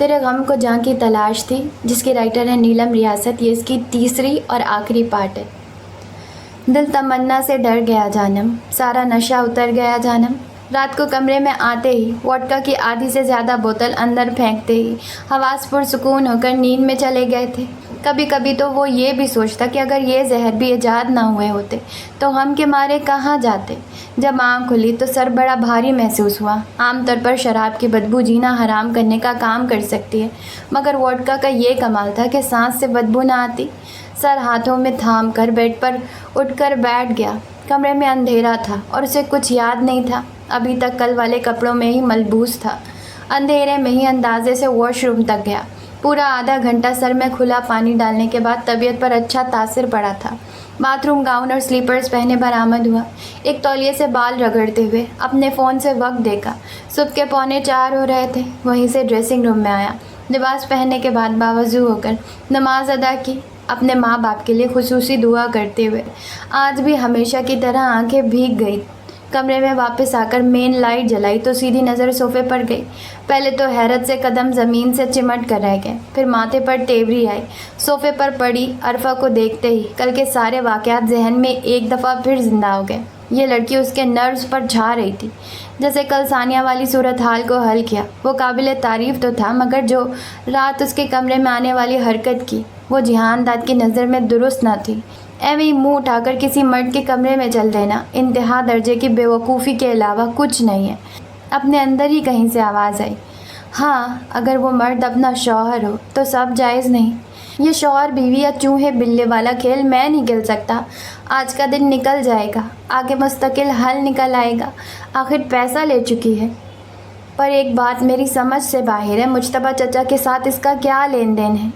تیرے غم کو جہاں کی تلاش تھی، جس کی رائٹر ہے نیلم ریاست. یہ اس کی تیسری اور آخری پارٹ ہے. دل تمنا سے ڈر گیا جانم، سارا نشہ اتر گیا جانم. رات کو کمرے میں آتے ہی وڈکا کی آدھی سے زیادہ بوتل اندر پھینکتے ہی حواس پرسکون ہو کر نیند میں چلے گئے تھے. کبھی کبھی تو وہ یہ بھی سوچتا کہ اگر یہ زہر بھی ایجاد نہ ہوئے ہوتے تو ہم کے مارے کہاں جاتے. جب آنکھ کھلی تو سر بڑا بھاری محسوس ہوا. عام طور پر شراب کی بدبو جینا حرام کرنے کا کام کر سکتی ہے، مگر وڈکا کا یہ کمال تھا کہ سانس سے بدبو نہ آتی. سر ہاتھوں میں تھام کر بیڈ پر اٹھ کر بیٹھ گیا. کمرے میں اندھیرا تھا اور اسے کچھ یاد نہیں تھا. ابھی تک کل والے کپڑوں میں ہی ملبوس تھا. اندھیرے میں ہی اندازے سے واش روم تک گیا. پورا آدھا گھنٹہ سر میں کھلا پانی ڈالنے کے بعد طبیعت پر اچھا تاثر پڑا تھا. باتھ روم گاؤن اور سلیپرز پہنے برآمد ہوا. ایک تولیے سے بال رگڑتے ہوئے اپنے فون سے وقت دیکھا. صبح کے 3:45 ہو رہے تھے. وہیں سے ڈریسنگ روم میں آیا. لباس پہننے کے بعد باوضو ہو کر نماز ادا کی، اپنے ماں باپ کے لیے خصوصی دعا کرتے ہوئے. آج بھی ہمیشہ کی طرح آنکھیں بھیگ گئی. کمرے میں واپس آ کر مین لائٹ جلائی تو سیدھی نظر صوفے پر گئی. پہلے تو حیرت سے قدم زمین سے چمٹ کر رہ گئے، پھر ماتھے پر تیوری آئی. صوفے پر پڑی عرفہ کو دیکھتے ہی کل کے سارے واقعات ذہن میں ایک دفعہ پھر زندہ ہو گئے. یہ لڑکی اس کے نروز پر چھا رہی تھی. جیسے کل ثانیہ والی صورتحال کو حل کیا. وہ قابل تعریف تو تھا، مگر جو رات اس کے کمرے میں آنے والی حرکت کی وہ جہان داد کی نظر میں درست نہ تھی. ایویں منہ اٹھا کر کسی مرد کے کمرے میں چل دینا انتہا درجے کی بے وقوفی کے علاوہ کچھ نہیں ہے. اپنے اندر ہی کہیں سے آواز آئی، ہاں اگر وہ مرد اپنا شوہر ہو تو سب جائز نہیں. یہ شوہر بیوی یا چوہے بلے والا کھیل میں نہیں کھیل سکتا. آج کا دن نکل جائے گا، آگے مستقل حل نکل آئے گا. آخر پیسہ لے چکی ہے. پر ایک بات میری سمجھ سے باہر ہے، مجتبیٰ چچا کے ساتھ اس کا کیا لین دین ہے؟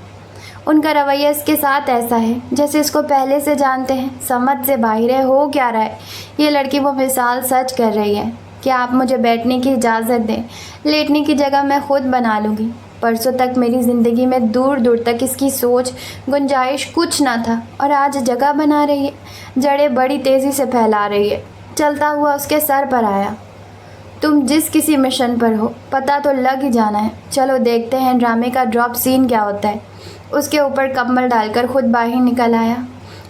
ان کا رویہ اس کے ساتھ ایسا ہے جیسے اس کو پہلے سے جانتے ہیں. سمجھ سے باہر ہے. ہو کیا رہا ہے؟ یہ لڑکی وہ مثال سچ کر رہی ہے. کیا آپ مجھے بیٹھنے کی اجازت دیں؟ لیٹنے کی جگہ میں خود بنا لوں گی. پرسوں تک میری زندگی میں دور دور تک اس کی سوچ گنجائش کچھ نہ تھا، اور آج جگہ بنا رہی ہے. جڑیں بڑی تیزی سے پھیلا رہی ہے. چلتا ہوا اس کے سر پر آیا، تم جس کسی مشن پر ہو پتہ تو لگ ہی جانا ہے. چلو دیکھتے ہیں ڈرامے کا ڈراپ سین کیا ہوتا ہے. اس کے اوپر کمبل ڈال کر خود باہر نکل آیا.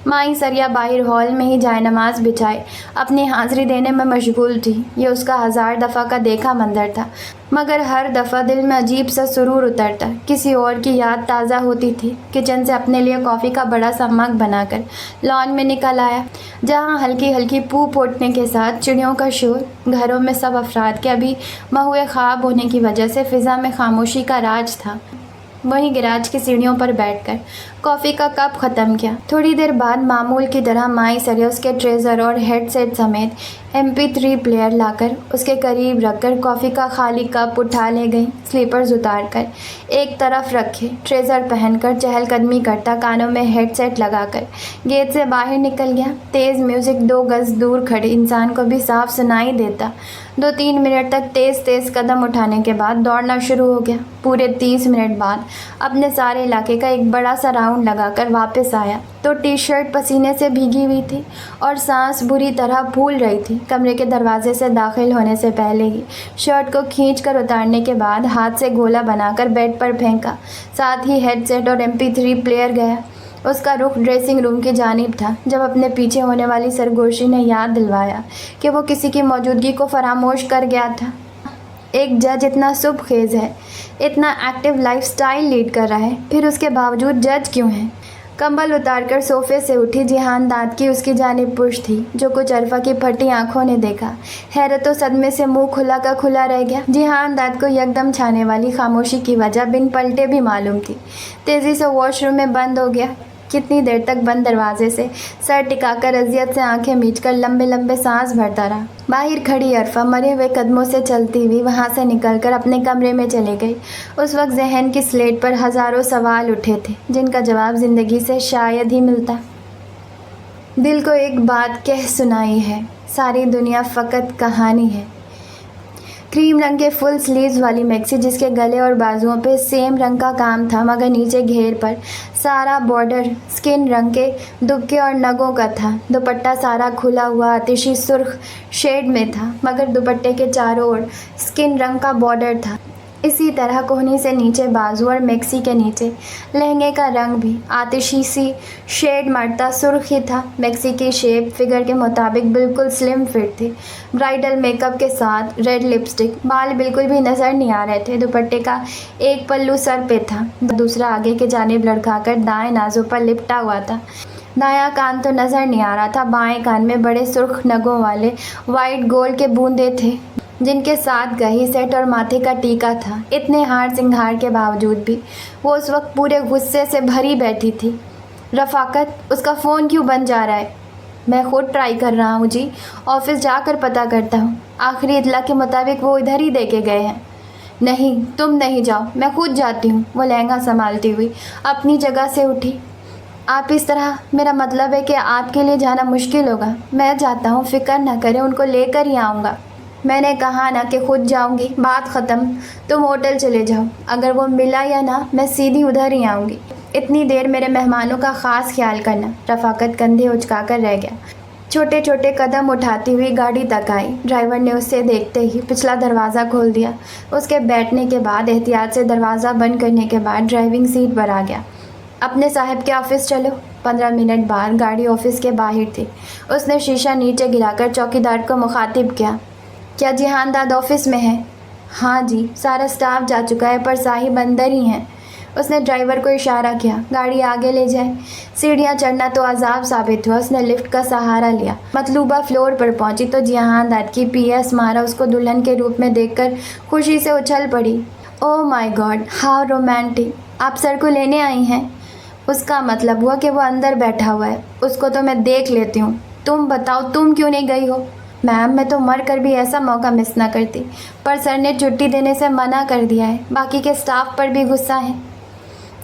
مائی سریا باہر ہال میں ہی جائے نماز بچھائے اپنی حاضری دینے میں مشغول تھی. یہ اس کا 1000 دفعہ کا دیکھا منظر تھا، مگر ہر دفعہ دل میں عجیب سا سرور اترتا. کسی اور کی یاد تازہ ہوتی تھی. کچن سے اپنے لیے کافی کا بڑا سا مگ بنا کر لان میں نکل آیا، جہاں ہلکی ہلکی پو پھوٹنے کے ساتھ چڑیوں کا شور. گھروں میں سب افراد کے ابھی مہوئے خواب ہونے کی وجہ سے فضا میں خاموشی کا راج تھا. وہیں گراج کی سیڑھیوں پر بیٹھ کر کافی کا کپ ختم کیا. تھوڑی دیر بعد معمول کی طرح مائی سریا اس کے ٹریزر اور ہیڈ سیٹ سمیت MP3 پلیئر لا کر اس کے قریب رکھ کر کافی کا خالی کپ اٹھا لے گئی. سلیپرز اتار کر ایک طرف رکھے، ٹریزر پہن کر چہل قدمی کرتا کانوں میں ہیڈ سیٹ لگا کر گیٹ سے باہر نکل گیا. تیز میوزک 2 گز دور کھڑے انسان کو بھی صاف سنائی دیتا. 2-3 منٹ تک تیز تیز قدم اٹھانے کے بعد دوڑنا شروع ہو گیا. پورے 30 منٹ بعد اپنے سارے علاقے کا ایک بڑا سا راؤنڈ لگا کر واپس آیا تو ٹی شرٹ پسینے سے بھیگی ہوئی تھی اور سانس بری طرح پھول رہی تھی. کمرے کے دروازے سے داخل ہونے سے پہلے ہی شرٹ کو کھینچ کر اتارنے کے بعد ہاتھ سے گولا بنا کر بیڈ پر پھینکا. ساتھ ہی ہیڈ سیٹ اور MP3 پلیئر گیا. اس کا رخ ڈریسنگ روم کی جانب تھا جب اپنے پیچھے ہونے والی سرگوشی نے یاد دلوایا کہ وہ کسی کی موجودگی کو فراموش کر گیا تھا. ایک جج اتنا صبح خیز ہے، اتنا ایکٹیو لائف سٹائل لیڈ کر رہا ہے، پھر اس کے باوجود جج کیوں ہے؟ کمبل اتار کر صوفے سے اٹھی. جہان داد کی اس کی جانب پش تھی، جو کچھ عرفہ کی پھٹی آنکھوں نے دیکھا. حیرت و صدمے سے منہ کھلا کا کھلا رہ گیا. جہان داد کو یکدم چھانے والی خاموشی کی وجہ بن پلٹے بھی معلوم تھی. تیزی سے واش روم میں بند ہو گیا. کتنی دیر تک بند دروازے سے سر ٹکا کر اذیت سے آنکھیں میچ کر لمبے لمبے سانس بھرتا رہا. باہر کھڑی عرفہ مرے ہوئے قدموں سے چلتی ہوئی وہاں سے نکل کر اپنے کمرے میں چلے گئی. اس وقت ذہن کی سلیٹ پر ہزاروں سوال اٹھے تھے جن کا جواب زندگی سے شاید ہی ملتا. دل کو ایک بات کہہ سنائی ہے، ساری دنیا فقط کہانی ہے. کریم رنگ کے فل سلیوز والی میکسی جس کے گلے اور بازوؤں پہ سیم رنگ کا کام تھا، مگر نیچے گھیر پر سارا بارڈر سکن رنگ کے دبکے اور نگوں کا تھا. دوپٹہ سارا کھلا ہوا آتشی سرخ شیڈ میں تھا، مگر دوپٹے کے چاروں اور سکن رنگ کا بارڈر تھا. اسی طرح کوہنی سے نیچے بازو اور میکسی کے نیچے لہنگے کا رنگ بھی آتشی سی شیڈ مرتا سرخ ہی تھا۔ میکسی کی شیپ فگر کے مطابق بالکل سلم فٹ تھی، برائڈل میک اپ کے ساتھ ریڈ لپسٹک، بال بالکل بھی نظر نہیں آ رہے تھے۔ دوپٹے کا ایک پلو سر پہ تھا، دوسرا آگے کی جانب لڑکا کر دائیں نازوں پر لپٹا ہوا تھا۔ دایاں کان تو نظر نہیں آ رہا تھا، بائیں کان میں بڑے سرخ نگوں والے وائٹ گولڈ کے بوندے تھے جن کے ساتھ گہی سیٹ اور ماتھے کا ٹیکا تھا۔ اتنے ہار سنگھار کے باوجود بھی وہ اس وقت پورے غصے سے بھری بیٹھی تھی۔ رفاقت، اس کا فون کیوں بند جا رہا ہے؟ میں خود ٹرائی کر رہا ہوں جی، آفس جا کر پتہ کرتا ہوں۔ آخری اطلاع کے مطابق وہ ادھر ہی دے کے گئے ہیں۔ نہیں، تم نہیں جاؤ، میں خود جاتی ہوں۔ وہ لہنگا سنبھالتی ہوئی اپنی جگہ سے اٹھی۔ آپ اس طرح، میرا مطلب ہے کہ آپ کے لیے جانا مشکل ہوگا۔ میں جاتا ہوں، فکر نہ کریں، ان کو لے کر ہی آؤں گا۔ میں نے کہا نا کہ خود جاؤں گی، بات ختم۔ تم ہوٹل چلے جاؤ، اگر وہ ملا یا نہ میں سیدھی ادھر ہی آؤں گی۔ اتنی دیر میرے مہمانوں کا خاص خیال کرنا۔ رفاقت کندھے اچکا کر رہ گیا۔ چھوٹے چھوٹے قدم اٹھاتی ہوئی گاڑی تک آئی۔ ڈرائیور نے اسے دیکھتے ہی پچھلا دروازہ کھول دیا۔ اس کے بیٹھنے کے بعد احتیاط سے دروازہ بند کرنے کے بعد ڈرائیونگ سیٹ پر آ گیا۔ اپنے صاحب کے آفس چلو۔ 15 منٹ بعد گاڑی آفس کے باہر تھی۔ اس نے شیشہ نیچے گرا کر چوکیدار کو مخاطب کیا۔ کیا جہان داد آفس میں ہے؟ ہاں جی، سارا سٹاف جا چکا ہے، پر صاحب اندر ہی ہیں۔ اس نے ڈرائیور کو اشارہ کیا، گاڑی آگے لے جائے۔ سیڑھیاں چڑھنا تو عذاب ثابت ہوا۔ اس نے لفٹ کا سہارا لیا۔ مطلوبہ فلور پر پہنچی تو جہان داد کی پی ایس مارا اس کو دلہن کے روپ میں دیکھ کر خوشی سے اچھل پڑی۔ او مائی گاڈ، ہاؤ رومانٹک! آپ سر کو لینے آئی ہیں؟ اس کا مطلب ہوا کہ وہ اندر بیٹھا ہوا ہے، اس کو تو میں دیکھ لیتی ہوں۔ تم بتاؤ، تم کیوں نہیں گئی ہو؟ میم، میں تو مر کر بھی ایسا موقع مس نہ کرتی، پر سر نے چھٹی دینے سے منع کر دیا ہے۔ باقی کے سٹاف پر بھی غصہ ہے۔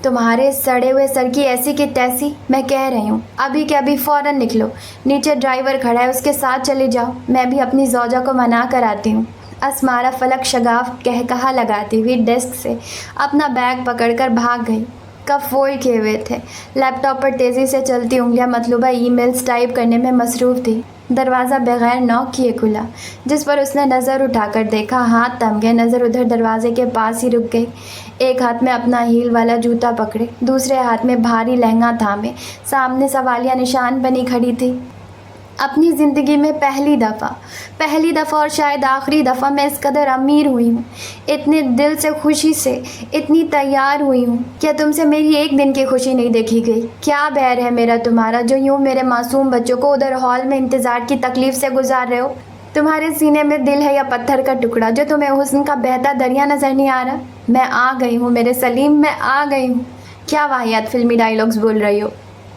تمہارے سڑے ہوئے سر کی ایسی کی تیسی! میں کہہ رہی ہوں ابھی کے ابھی فوراً نکلو۔ نیچے ڈرائیور کھڑا ہے، اس کے ساتھ چلے جاؤ۔ میں بھی اپنی زوجہ کو منا کر آتی ہوں۔ اسمارا فلک شگاف کہا لگاتی ہوئی ڈیسک سے اپنا بیگ پکڑ کر بھاگ گئی۔ کپ فولڈ کیے ہوئے تھے، لیپ ٹاپ پر تیزی سے چلتی انگلیاں مطلوبہ ای میلز ٹائپ کرنے میں مصروف تھی۔ دروازہ بغیر نوک کیے کھلا، جس پر اس نے نظر اٹھا کر دیکھا۔ ہاتھ تھم گئے، نظر ادھر دروازے کے پاس ہی رک گئی۔ ایک ہاتھ میں اپنا ہیل والا جوتا پکڑے، دوسرے ہاتھ میں بھاری لہنگا تھامے سامنے سوالیہ نشان بنی کھڑی تھی۔ اپنی زندگی میں پہلی دفعہ اور شاید آخری دفعہ میں اس قدر امیر ہوئی ہوں، اتنے دل سے خوشی سے، اتنی تیار ہوئی ہوں۔ کیا تم سے میری ایک دن کی خوشی نہیں دیکھی گئی؟ کیا بیر ہے میرا تمہارا، جو یوں میرے معصوم بچوں کو ادھر ہال میں انتظار کی تکلیف سے گزار رہے ہو؟ تمہارے سینے میں دل ہے یا پتھر کا ٹکڑا جو تمہیں حسن کا بہتا دریا نظر نہیں آ رہا؟ میں آ گئی ہوں میرے سلیم، میں آ گئی ہوں۔ کیا واہیات فلمی ڈائیلاگز بول رہی ہو؟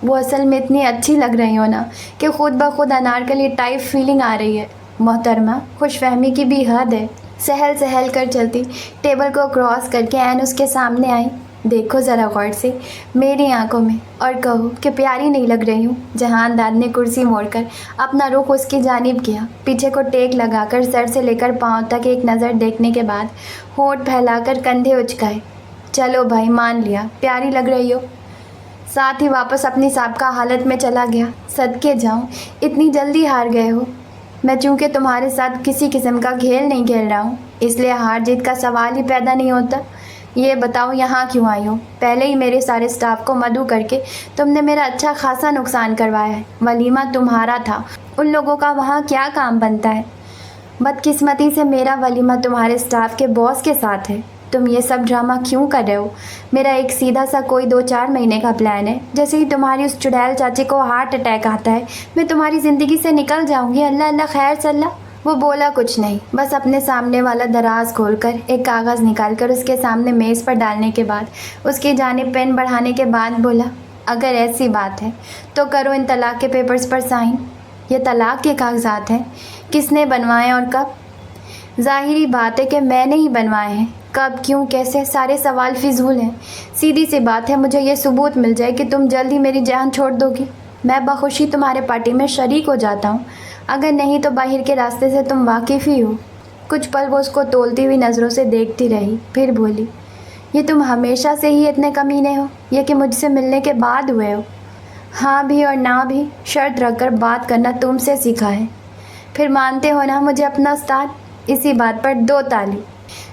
وہ اصل میں اتنی اچھی لگ رہی ہو نا کہ خود بخود انارکلی ٹائپ فیلنگ آ رہی ہے۔ محترمہ، خوش فہمی کی بھی حد ہے۔ سہل کر چلتی ٹیبل کو کراس کر کے عین اس کے سامنے آئی۔ دیکھو ذرا غور سے میری آنکھوں میں اور کہو کہ پیاری نہیں لگ رہی ہوں؟ جہان داد نے کرسی موڑ کر اپنا رخ اس کی جانب کیا، پیچھے کو ٹیک لگا کر سر سے لے کر پاؤں تک ایک نظر دیکھنے کے بعد ہونٹ پھیلا کر کندھے اچکائے۔ چلو بھائی، مان لیا، پیاری لگ رہی ہو۔ ساتھ ہی واپس اپنی سابقہ حالت میں چلا گیا۔ صدقے جاؤں، اتنی جلدی ہار گئے ہو؟ میں چونکہ تمہارے ساتھ کسی قسم کا کھیل نہیں کھیل رہا ہوں، اس لیے ہار جیت کا سوال ہی پیدا نہیں ہوتا۔ یہ بتاؤ یہاں کیوں آئی ہو؟ پہلے ہی میرے سارے سٹاف کو مدعو کر کے تم نے میرا اچھا خاصا نقصان کروایا ہے۔ ولیمہ تمہارا تھا، ان لوگوں کا وہاں کیا کام بنتا ہے؟ بدقسمتی سے میرا ولیمہ تمہارے سٹاف کے باس کے ساتھ ہے۔ تم یہ سب ڈرامہ کیوں کر رہے ہو؟ میرا ایک سیدھا سا کوئی 2-4 مہینے کا پلان ہے۔ جیسے ہی تمہاری اس چڑیل چاچی کو ہارٹ اٹیک آتا ہے، میں تمہاری زندگی سے نکل جاؤں گی۔ اللہ اللہ، خیر صلاح۔ وہ بولا کچھ نہیں، بس اپنے سامنے والا دراز کھول کر ایک کاغذ نکال کر اس کے سامنے میز پر ڈالنے کے بعد اس کی جانب پین بڑھانے کے بعد بولا، اگر ایسی بات ہے تو کرو ان طلاق کے پیپرز پر سائن۔ یہ طلاق کے کاغذات ہیں، کس نے بنوائے اور کب؟ ظاہری بات ہے کہ میں نے ہی بنوائے ہیں۔ کب، کیوں، کیسے؟ سارے سوال فضول ہیں۔ سیدھی سی بات ہے، مجھے یہ ثبوت مل جائے کہ تم جلد ہی میری جان چھوڑ دو گی، میں بخوشی تمہارے پارٹی میں شریک ہو جاتا ہوں۔ اگر نہیں تو باہر کے راستے سے تم واقف ہی ہو۔ کچھ پل وہ اس کو تولتی ہوئی نظروں سے دیکھتی رہی، پھر بولی، یہ تم ہمیشہ سے ہی اتنے کمینے ہو، یہ کہ مجھ سے ملنے کے بعد ہوئے ہو؟ ہاں بھی اور نہ بھی، شرط رکھ کر بات کرنا تم سے سیکھا ہے۔ پھر مانتے ہو نا مجھے اپنا استاد؟ اسی بات پر 2 تالی۔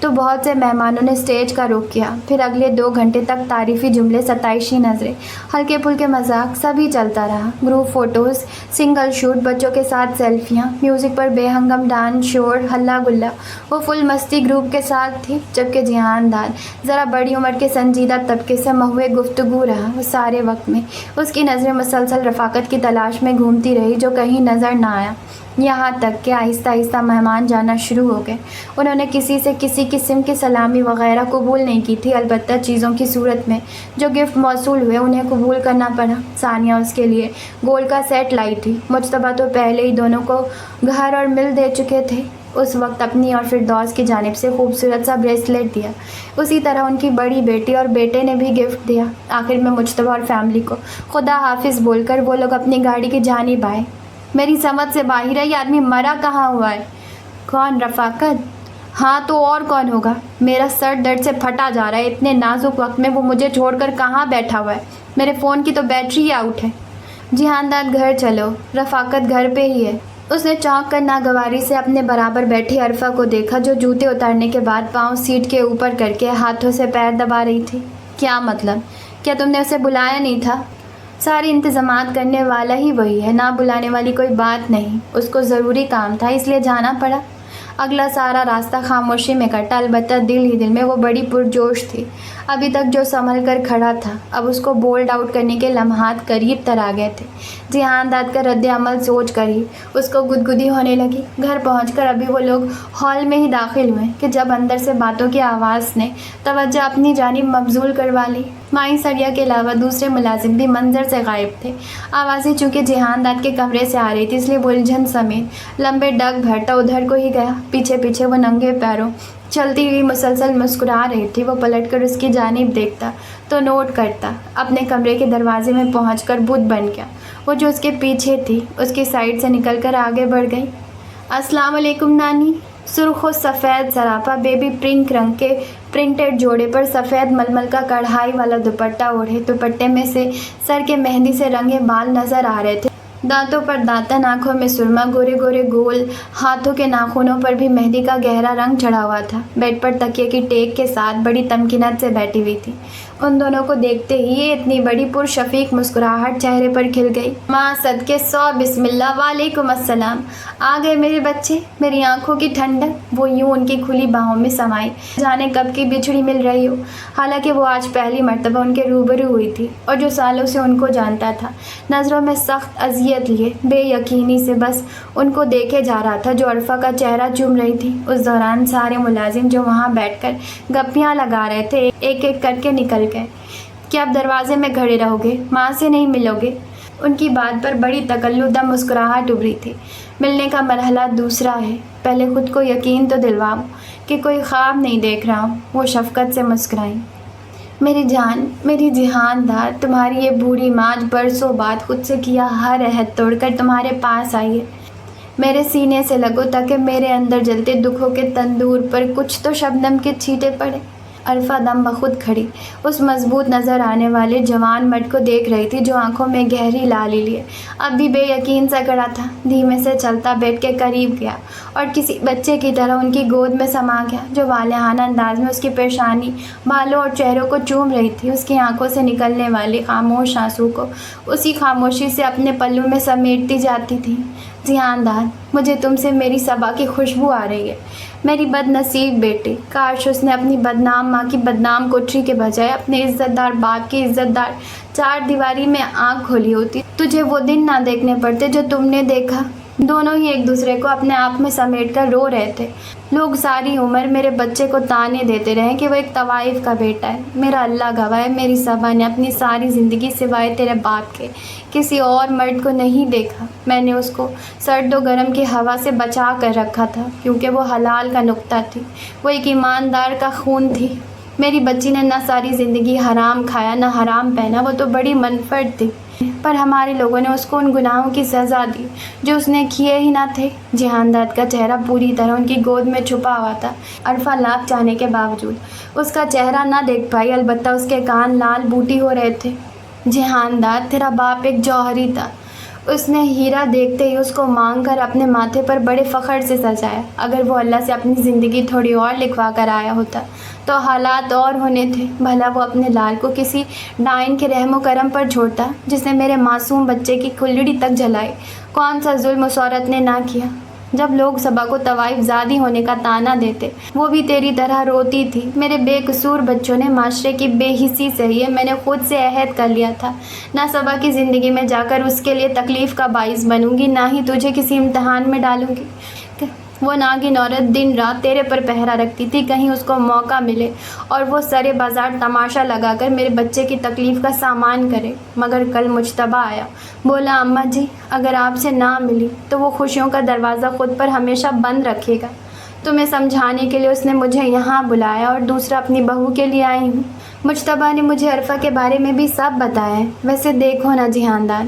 تو بہت سے مہمانوں نے اسٹیج کا رخ کیا. پھر اگلے 2 گھنٹے تک تعریفی جملے، ستائشی نظریں، ہلکے پھلکے مذاق، سبھی چلتا رہا. گروپ فوٹوز، سنگل شوٹ، بچوں کے ساتھ سیلفیاں، میوزک پر بے ہنگم ڈانس، شور، ہلا گلا. وہ فل مستی گروپ کے ساتھ تھی، جبکہ جہان داد ذرا بڑی عمر کے سنجیدہ طبقے سے محو گفتگو رہا. وہ سارے وقت میں اس کی نظریں مسلسل رفاقت کی تلاش میں گھومتی رہی جو کہیں نظر نہ آیا. یہاں تک کہ آہستہ آہستہ مہمان جانا شروع ہو گئے. انہوں نے کسی سے کسی قسم کی سلامی وغیرہ قبول نہیں کی تھی، البتہ چیزوں کی صورت میں جو گفٹ موصول ہوئے انہیں قبول کرنا پڑا. ثانیہ اس کے لیے گولڈ کا سیٹ لائی تھی. مجتبیٰ تو پہلے ہی دونوں کو گھر اور مل دے چکے تھے. اس وقت اپنی اور فردوس کی جانب سے خوبصورت سا بریسلیٹ دیا. اسی طرح ان کی بڑی بیٹی اور بیٹے نے بھی گفٹ دیا. آخر میں مجتبیٰ اور فیملی کو خدا حافظ بول کر وہ لوگ اپنی گاڑی کی جانب آئے. میری سمجھ سے باہر ہے، یہ آدمی مرا کہاں ہوا ہے؟ کون؟ رفاقت؟ ہاں تو اور کون ہوگا؟ میرا سر درد سے پھٹا جا رہا ہے. اتنے نازک وقت میں وہ مجھے چھوڑ کر کہاں بیٹھا ہوا ہے؟ میرے فون کی تو بیٹری ہی آؤٹ ہے. جہان داد گھر چلو، رفاقت گھر پہ ہی ہے. اس نے چونک کر ناگواری سے اپنے برابر بیٹھی عرفہ کو دیکھا جو جوتے اتارنے کے بعد پاؤں سیٹ کے اوپر کر کے ہاتھوں سے پیر دبا رہی تھی. کیا مطلب؟ کیا تم نے اسے بلایا نہیں تھا؟ سارے انتظامات کرنے والا ہی وہی ہے، نہ بلانے والی کوئی بات نہیں. اس کو ضروری کام تھا اس لیے جانا پڑا. اگلا سارا راستہ خاموشی میں کٹا، البتہ دل ہی دل میں وہ بڑی پرجوش تھی. ابھی تک جو سنبھل کر کھڑا تھا اب اس کو بولڈ آؤٹ کرنے کے لمحات قریب تر آ گئے تھے. جہان داد کا رد عمل سوچ کر ہی اس کو گدگدی ہونے لگی. گھر پہنچ کر ابھی وہ لوگ ہال میں ہی داخل ہوئے کہ جب اندر سے باتوں کی آواز نے توجہ اپنی جانب مبذول کروا لی. مائی سریا کے علاوہ دوسرے ملازم بھی منظر سے غائب تھے. آوازیں چونکہ جہان داد کے کمرے سے آ رہی تھی اس لیے وہ الجھن سمیت لمبے ڈگ بھرتا ادھر کو ہی گیا. پیچھے پیچھے وہ ننگے پیروں چلتی ہوئی مسلسل مسکرا رہی تھی. وہ پلٹ کر اس کی جانب دیکھتا تو نوٹ کرتا. اپنے کمرے کے دروازے میں پہنچ کر بت بن گیا. وہ جو اس کے پیچھے تھی اس کی سائڈ سے نکل کر آگے بڑھ گئی. السلام علیکم نانی. سرخ و سفید سراپا بیبی پنک رنگ کے پرنٹڈ جوڑے پر سفید ململ کا کڑھائی والا دوپٹہ اوڑھے. دوپٹے میں سے سر کے مہندی سے رنگے بال نظر آ رہے تھے. دانتوں پر دانتن، آنکھوں میں سرما، گورے گورے گول ہاتھوں کے ناخنوں پر بھی مہندی کا گہرا رنگ چڑھا ہوا تھا. بیڈ پر تکیے کی ٹیک کے ساتھ بڑی تمکنت سے بیٹھی ہوئی تھی. ان دونوں کو دیکھتے ہی یہ اتنی بڑی پرشفیق مسکراہٹ چہرے پر کھل گئی. ماں صدقے 100 بسم اللہ. وعلیکم السلام. آ گئے میرے بچے. میری آنکھوں کی ٹھنڈک. وہ یوں ان کی کھلی باہوں میں سمائی جانے کب کی بچھڑی مل رہی ہو. حالانکہ وہ آج پہلی مرتبہ ان کے روبرو ہوئی تھی اور جو سالوں سے ان کو جانتا تھا نظروں میں سخت اذیت لیے بے یقینی سے بس ان کو دیکھے جا رہا تھا جو عرفہ کا چہرہ چوم رہی تھی. اس دوران سارے ملازم جو وہاں بیٹھ کر گپیاں لگا رہے تھے ایک ایک کر کے نکل گئے. کیا اب دروازے میں کھڑے رہو گے؟ ماں سے نہیں ملو گے؟ ان کی بات پر بڑی تکلف مسکراہٹ ابھری تھی. ملنے کا مرحلہ دوسرا ہے. پہلے خود کو یقین تو دلواؤ کہ کوئی خواب نہیں دیکھ رہا ہوں. وہ شفقت سے مسکرائیں. میری جان، میری جہان داد، تمہاری یہ بوڑھی ماں برسوں بعد خود سے کیا ہر عہد توڑ کر تمہارے پاس آئی ہے. میرے سینے سے لگو تاکہ میرے اندر جلتے دکھوں کے تندور پر کچھ تو شبنم کے چھینٹے پڑے. عرفہ دم بخود کھڑی اس مضبوط نظر آنے والے جوان مرد کو دیکھ رہی تھی جو آنکھوں میں گہری لالی لیے اب بھی بے یقین سا کھڑا تھا. دھیمے سے چلتا بیٹھ کے قریب گیا اور کسی بچے کی طرح ان کی گود میں سما گیا جو والہانہ انداز میں اس کی پیشانی، بالوں اور چہروں کو چوم رہی تھی. اس کی آنکھوں سے نکلنے والے خاموش آنسو کو اسی خاموشی سے اپنے پلوں میں سمیٹتی جاتی تھی. جہان داد، مجھے تم سے میری صبا کی خوشبو آ رہی ہے. میری بد نصیب بیٹی. کاش اس نے اپنی بدنام ماں کی بدنام کوٹری کے بجائے اپنے عزت دار باپ کی عزت دار چار دیواری میں آنکھ کھولی ہوتی. تجھے وہ دن نہ دیکھنے پڑتے جو تم نے دیکھا. دونوں ہی ایک دوسرے کو اپنے آپ میں سمیٹ کر رو رہے تھے. لوگ ساری عمر میرے بچے کو تانے دیتے رہے کہ وہ ایک طوائف کا بیٹا ہے. میرا اللہ گواہ ہے میری صبا نے اپنی ساری زندگی سوائے تیرے باپ کے کسی اور مرد کو نہیں دیکھا. میں نے اس کو سرد و گرم کی ہوا سے بچا کر رکھا تھا کیونکہ وہ حلال کا نقطہ تھی. وہ ایک ایماندار کا خون تھی. میری بچی نے نہ ساری زندگی حرام کھایا نہ حرام پہنا. وہ تو بڑی منفرد تھی پر ہمارے لوگوں نے اس کو ان گناہوں کی سزا دی جو اس نے کیے ہی نہ تھے. جہان داد کا چہرہ پوری طرح ان کی گود میں چھپا ہوا تھا. عرفہ لاکھ چاہنے کے باوجود اس کا چہرہ نہ دیکھ پائی، البتہ اس کے کان لال بوٹی ہو رہے تھے. جہان داد، تیرا باپ ایک جوہری تھا. اس نے ہیرا دیکھتے ہی اس کو مانگ کر اپنے ماتھے پر بڑے فخر سے سجایا۔ اگر وہ اللہ سے اپنی زندگی تھوڑی اور لکھوا کر آیا ہوتا تو حالات اور ہونے تھے۔ بھلا وہ اپنے لال کو کسی ڈائن کے رحم و کرم پر چھوڑتا جس نے میرے معصوم بچے کی کھلڑی تک جلائی۔ کون سا ظلم اس عورت نے نہ کیا۔ جب لوگ صبا کو طوائف زادی ہونے کا طعنہ دیتے وہ بھی تیری طرح روتی تھی۔ میرے بے قصور بچوں نے معاشرے کی بے حسی سہی ہے۔ میں نے خود سے عہد کر لیا تھا نہ صبا کی زندگی میں جا کر اس کے لیے تکلیف کا باعث بنوں گی، نہ ہی تجھے کسی امتحان میں ڈالوں گی۔ وہ ناگن عورت دن رات تیرے پر پہرا رکھتی تھی، کہیں اس کو موقع ملے اور وہ سرے بازار تماشا لگا کر میرے بچے کی تکلیف کا سامان کرے۔ مگر کل مجتبیٰ آیا، بولا اماں جی اگر آپ سے نہ ملی تو وہ خوشیوں کا دروازہ خود پر ہمیشہ بند رکھے گا۔ تمہیں سمجھانے کے لیے اس نے مجھے یہاں بلایا اور دوسرا اپنی بہو کے لیے آئی ہوں۔ مجتبیٰ نے مجھے عرفہ کے بارے میں بھی سب بتایا ہے۔ ویسے دیکھو نا جہاندار،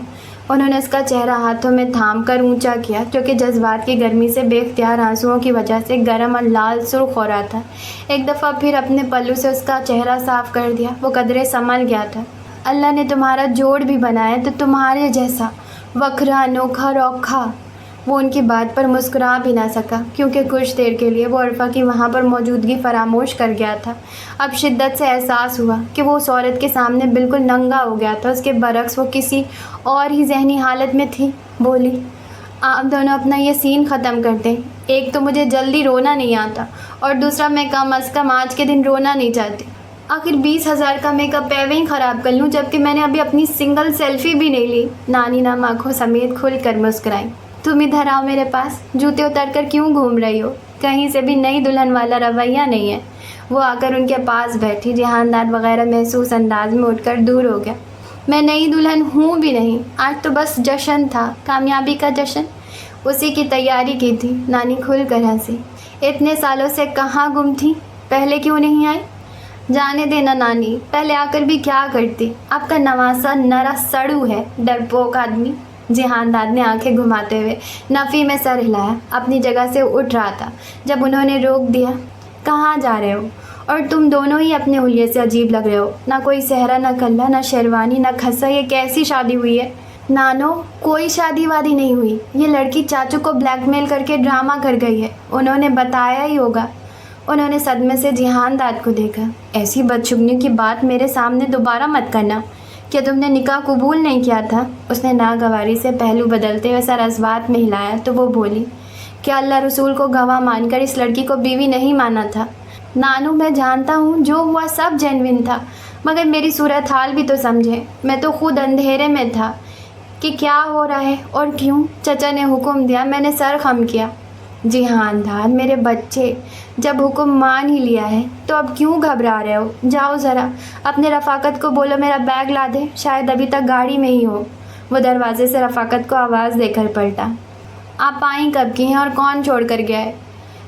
انہوں نے اس کا چہرہ ہاتھوں میں تھام کر اونچا کیا جو کہ جذبات کی گرمی سے بے اختیار آنسوؤں کی وجہ سے گرم اور لال سرخ ہو رہا تھا۔ ایک دفعہ پھر اپنے پلو سے اس کا چہرہ صاف کر دیا۔ وہ قدرے سنبھل گیا تھا۔ اللہ نے تمہارا جوڑ بھی بنایا تو تمہارے جیسا وکھرا انوکھا روکھا۔ وہ ان کی بات پر مسکرا بھی نہ سکا کیونکہ کچھ دیر کے لیے وہ عرفہ کی وہاں پر موجودگی فراموش کر گیا تھا۔ اب شدت سے احساس ہوا کہ وہ اس عورت کے سامنے بالکل ننگا ہو گیا تھا۔ اس کے برعکس وہ کسی اور ہی ذہنی حالت میں تھی۔ بولی آپ دونوں اپنا یہ سین ختم کر دیں۔ ایک تو مجھے جلدی رونا نہیں آتا اور دوسرا میں کم از کم آج کے دن رونا نہیں چاہتی۔ آخر 20,000 کا میک اپ پہلے ہی خراب کر لوں جبکہ میں نے ابھی اپنی سنگل سیلفی بھی نہیں لی۔ نانی نام آنکھوں سمیت کھل کر مسکرائی۔ تم ادھر آؤ میرے پاس، جوتے اتار کر کیوں گھوم رہی ہو؟ کہیں سے بھی نئی دلہن والا رویہ نہیں ہے۔ وہ آ کر ان کے پاس بیٹھی۔ جہاندار وغیرہ محسوس انداز میں اٹھ کر دور ہو گیا۔ میں نئی دلہن ہوں بھی نہیں، آج تو بس جشن تھا، کامیابی کا جشن، اسی کی تیاری کی تھی۔ نانی کھل کر ہنسی۔ اتنے سالوں سے کہاں گم تھی؟ پہلے کیوں نہیں آئی؟ جانے دینا نانی، پہلے آ کر بھی کیا کرتی؟ آپ کا نواسا نرا سڑو ہے، ڈرپوک آدمی۔ جہاندار نے آنکھیں گھماتے ہوئے نفی میں سر ہلایا۔ اپنی جگہ سے اٹھ رہا تھا جب انہوں نے روک دیا۔ کہاں جا رہے ہو؟ اور تم دونوں ہی اپنے حلیے سے عجیب لگ رہے ہو۔ نہ کوئی صحرا، نہ کلہ، نہ شیروانی، نہ کھسا۔ یہ کیسی شادی ہوئی ہے؟ نانو کوئی شادی وادی نہیں ہوئی، یہ لڑکی چاچو کو بلیک میل کر کے ڈرامہ کر گئی ہے، انہوں نے بتایا ہی ہوگا۔ انہوں نے صدمے سے جہاندار کو دیکھا۔ ایسی بدشگنی کی بات میرے سامنے دوبارہ مت کرنا۔ کیا تم نے نکاح قبول نہیں کیا تھا؟ اس نے ناگواری سے پہلو بدلتے ہوئے سر اسبات میں ہلایا تو وہ بولی، کیا اللہ رسول کو گواہ مان کر اس لڑکی کو بیوی نہیں مانا تھا؟ نانو میں جانتا ہوں جو ہوا سب جینوین تھا، مگر میری صورتحال بھی تو سمجھے۔ میں تو خود اندھیرے میں تھا کہ کیا ہو رہا ہے اور کیوں۔ چچا نے حکم دیا، میں نے سر خم کیا۔ جہاندار میرے بچے، جب حکم مان ہی لیا ہے تو اب کیوں گھبرا رہے ہو؟ جاؤ ذرا اپنے رفاقت کو بولو میرا بیگ لا دے، شاید ابھی تک گاڑی میں ہی ہو۔ وہ دروازے سے رفاقت کو آواز دے کر پلٹا۔ آپ آئیں کب کی ہیں اور کون چھوڑ کر گیا ہے؟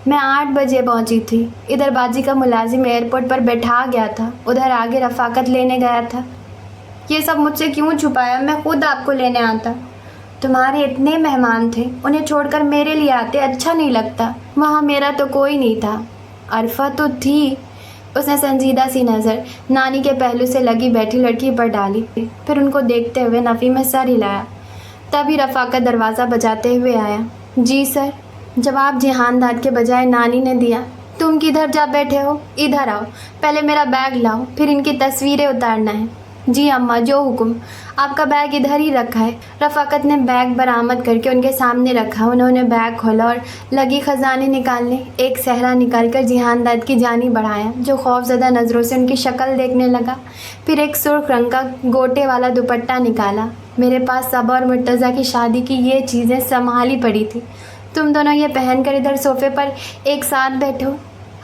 میں 8 بجے پہنچی تھی۔ ادھر باجی کا ملازم ایئرپورٹ پر بیٹھا گیا تھا، ادھر آگے رفاقت لینے گیا تھا۔ یہ سب مجھ سے کیوں چھپایا؟ میں خود آپ کو لینے آتا۔ تمہارے اتنے مہمان تھے، انہیں چھوڑ کر میرے لیے آتے اچھا نہیں لگتا۔ وہاں میرا تو کوئی نہیں تھا۔ عرفہ تو تھی۔ اس نے سنجیدہ سی نظر نانی کے پہلو سے لگی بیٹھی لڑکی پر ڈالی، پھر ان کو دیکھتے ہوئے نفی میں سر ہلایا۔ تبھی رفاقت دروازہ بجاتے ہوئے آیا۔ جی سر، جواب جہاندار کے بجائے نانی نے دیا۔ تم کدھر جا بیٹھے ہو؟ ادھر آؤ، پہلے میرا بیگ لاؤ، پھر ان کی تصویریں اتارنا ہے۔ جی اماں، جو حکم۔ آپ کا بیگ ادھر ہی رکھا ہے۔ رفاقت نے بیگ برآمد کر کے ان کے سامنے رکھا۔ انہوں نے بیگ کھولا اور لگی خزانے نکالنے۔ ایک صحرا نکال کر جہاندار کی جانب بڑھایا جو خوفزدہ نظروں سے ان کی شکل دیکھنے لگا۔ پھر ایک سرخ رنگ کا گوٹے والا دوپٹہ نکالا۔ میرے پاس صبا اور مرتضیٰ کی شادی کی یہ چیزیں سنبھالی پڑی تھی، تم دونوں یہ پہن کر ادھر صوفے پر ایک ساتھ بیٹھو۔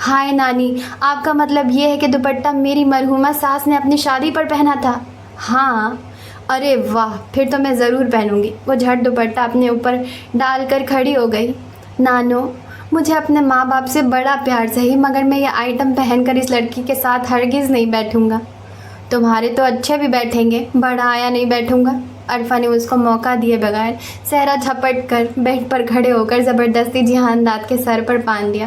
ہائے نانی، آپ کا مطلب یہ ہے کہ دوپٹہ میری مرحومہ ساس نے اپنی شادی پر پہنا تھا؟ ہاں۔ ارے واہ، پھر تو میں ضرور پہنوں گی۔ وہ جھٹ دوپٹہ اپنے اوپر ڈال کر کھڑی ہو گئی۔ نانو، مجھے اپنے ماں باپ سے بڑا پیار سہی، مگر میں یہ آئٹم پہن کر اس لڑکی کے ساتھ ہرگز نہیں بیٹھوں گا۔ تمہارے تو اچھے بھی بیٹھیں گے، بڑا آیا نہیں بیٹھوں گا۔ عرفہ نے اس کو موقع دیے بغیر صحرا جھپٹ کر بیڈ پر کھڑے ہو کر زبردستی جہاندار کے سر پر باندھ دیا۔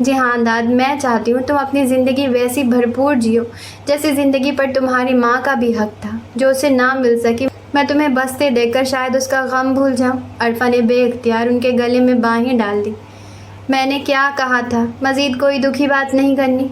جی ہاں داد، میں چاہتی ہوں تم اپنی زندگی ویسی بھرپور جیو جیسی زندگی پر تمہاری ماں کا بھی حق تھا، جو اسے نہ مل سکی۔ میں تمہیں بستے دیکھ کر شاید اس کا غم بھول جاؤں۔ عرفہ نے بے اختیار ان کے گلے میں باہیں ڈال دی۔ میں نے کیا کہا تھا؟ مزید کوئی دکھی بات نہیں کرنی؟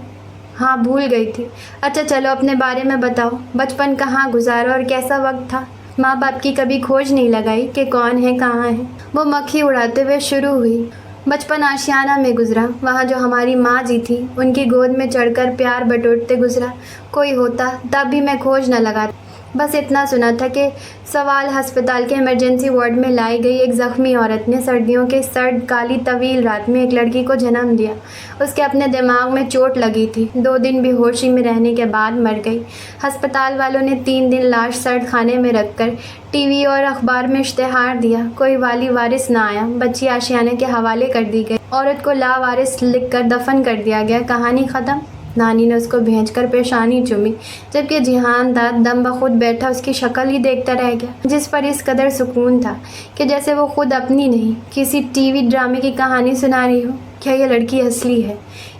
ہاں بھول گئی تھی۔ اچھا چلو اپنے بارے میں بتاؤ، بچپن کہاں گزارا اور کیسا وقت تھا؟ ماں باپ کی کبھی کھوج نہیں لگائی کہ کون ہے کہاں ہے؟ وہ مکھی اڑاتے ہوئے شروع ہوئی۔ بچپن آشیانہ میں گزرا، وہاں جو ہماری ماں جی تھی ان کی گود میں چڑھ کر پیار بٹورتے گزرا۔ کوئی ہوتا تب بھی میں کھوج نہ لگاتی، بس اتنا سنا تھا کہ سوال ہسپتال کے ایمرجنسی وارڈ میں لائی گئی ایک زخمی عورت نے سردیوں کے سرد کالی طویل رات میں ایک لڑکی کو جنم دیا۔ اس کے اپنے دماغ میں چوٹ لگی تھی، 2 دن بے ہوشی میں رہنے کے بعد مر گئی۔ ہسپتال والوں نے 3 دن لاش سرد خانے میں رکھ کر ٹی وی اور اخبار میں اشتہار دیا، کوئی والی وارث نہ آیا، بچی آشیانے کے حوالے کر دی گئی، عورت کو لاوارث لکھ کر دفن کر دیا گیا، کہانی ختم۔ نانی نے اس کو بھیج کر پیشانی چومی، جبکہ جہان داد دم بخود بیٹھا اس کی شکل ہی دیکھتا رہ گیا، جس پر اس قدر سکون تھا کہ جیسے وہ خود اپنی نہیں کسی ٹی وی ڈرامے کی کہانی سنا رہی ہو۔ کیا یہ لڑکی اصلی ہے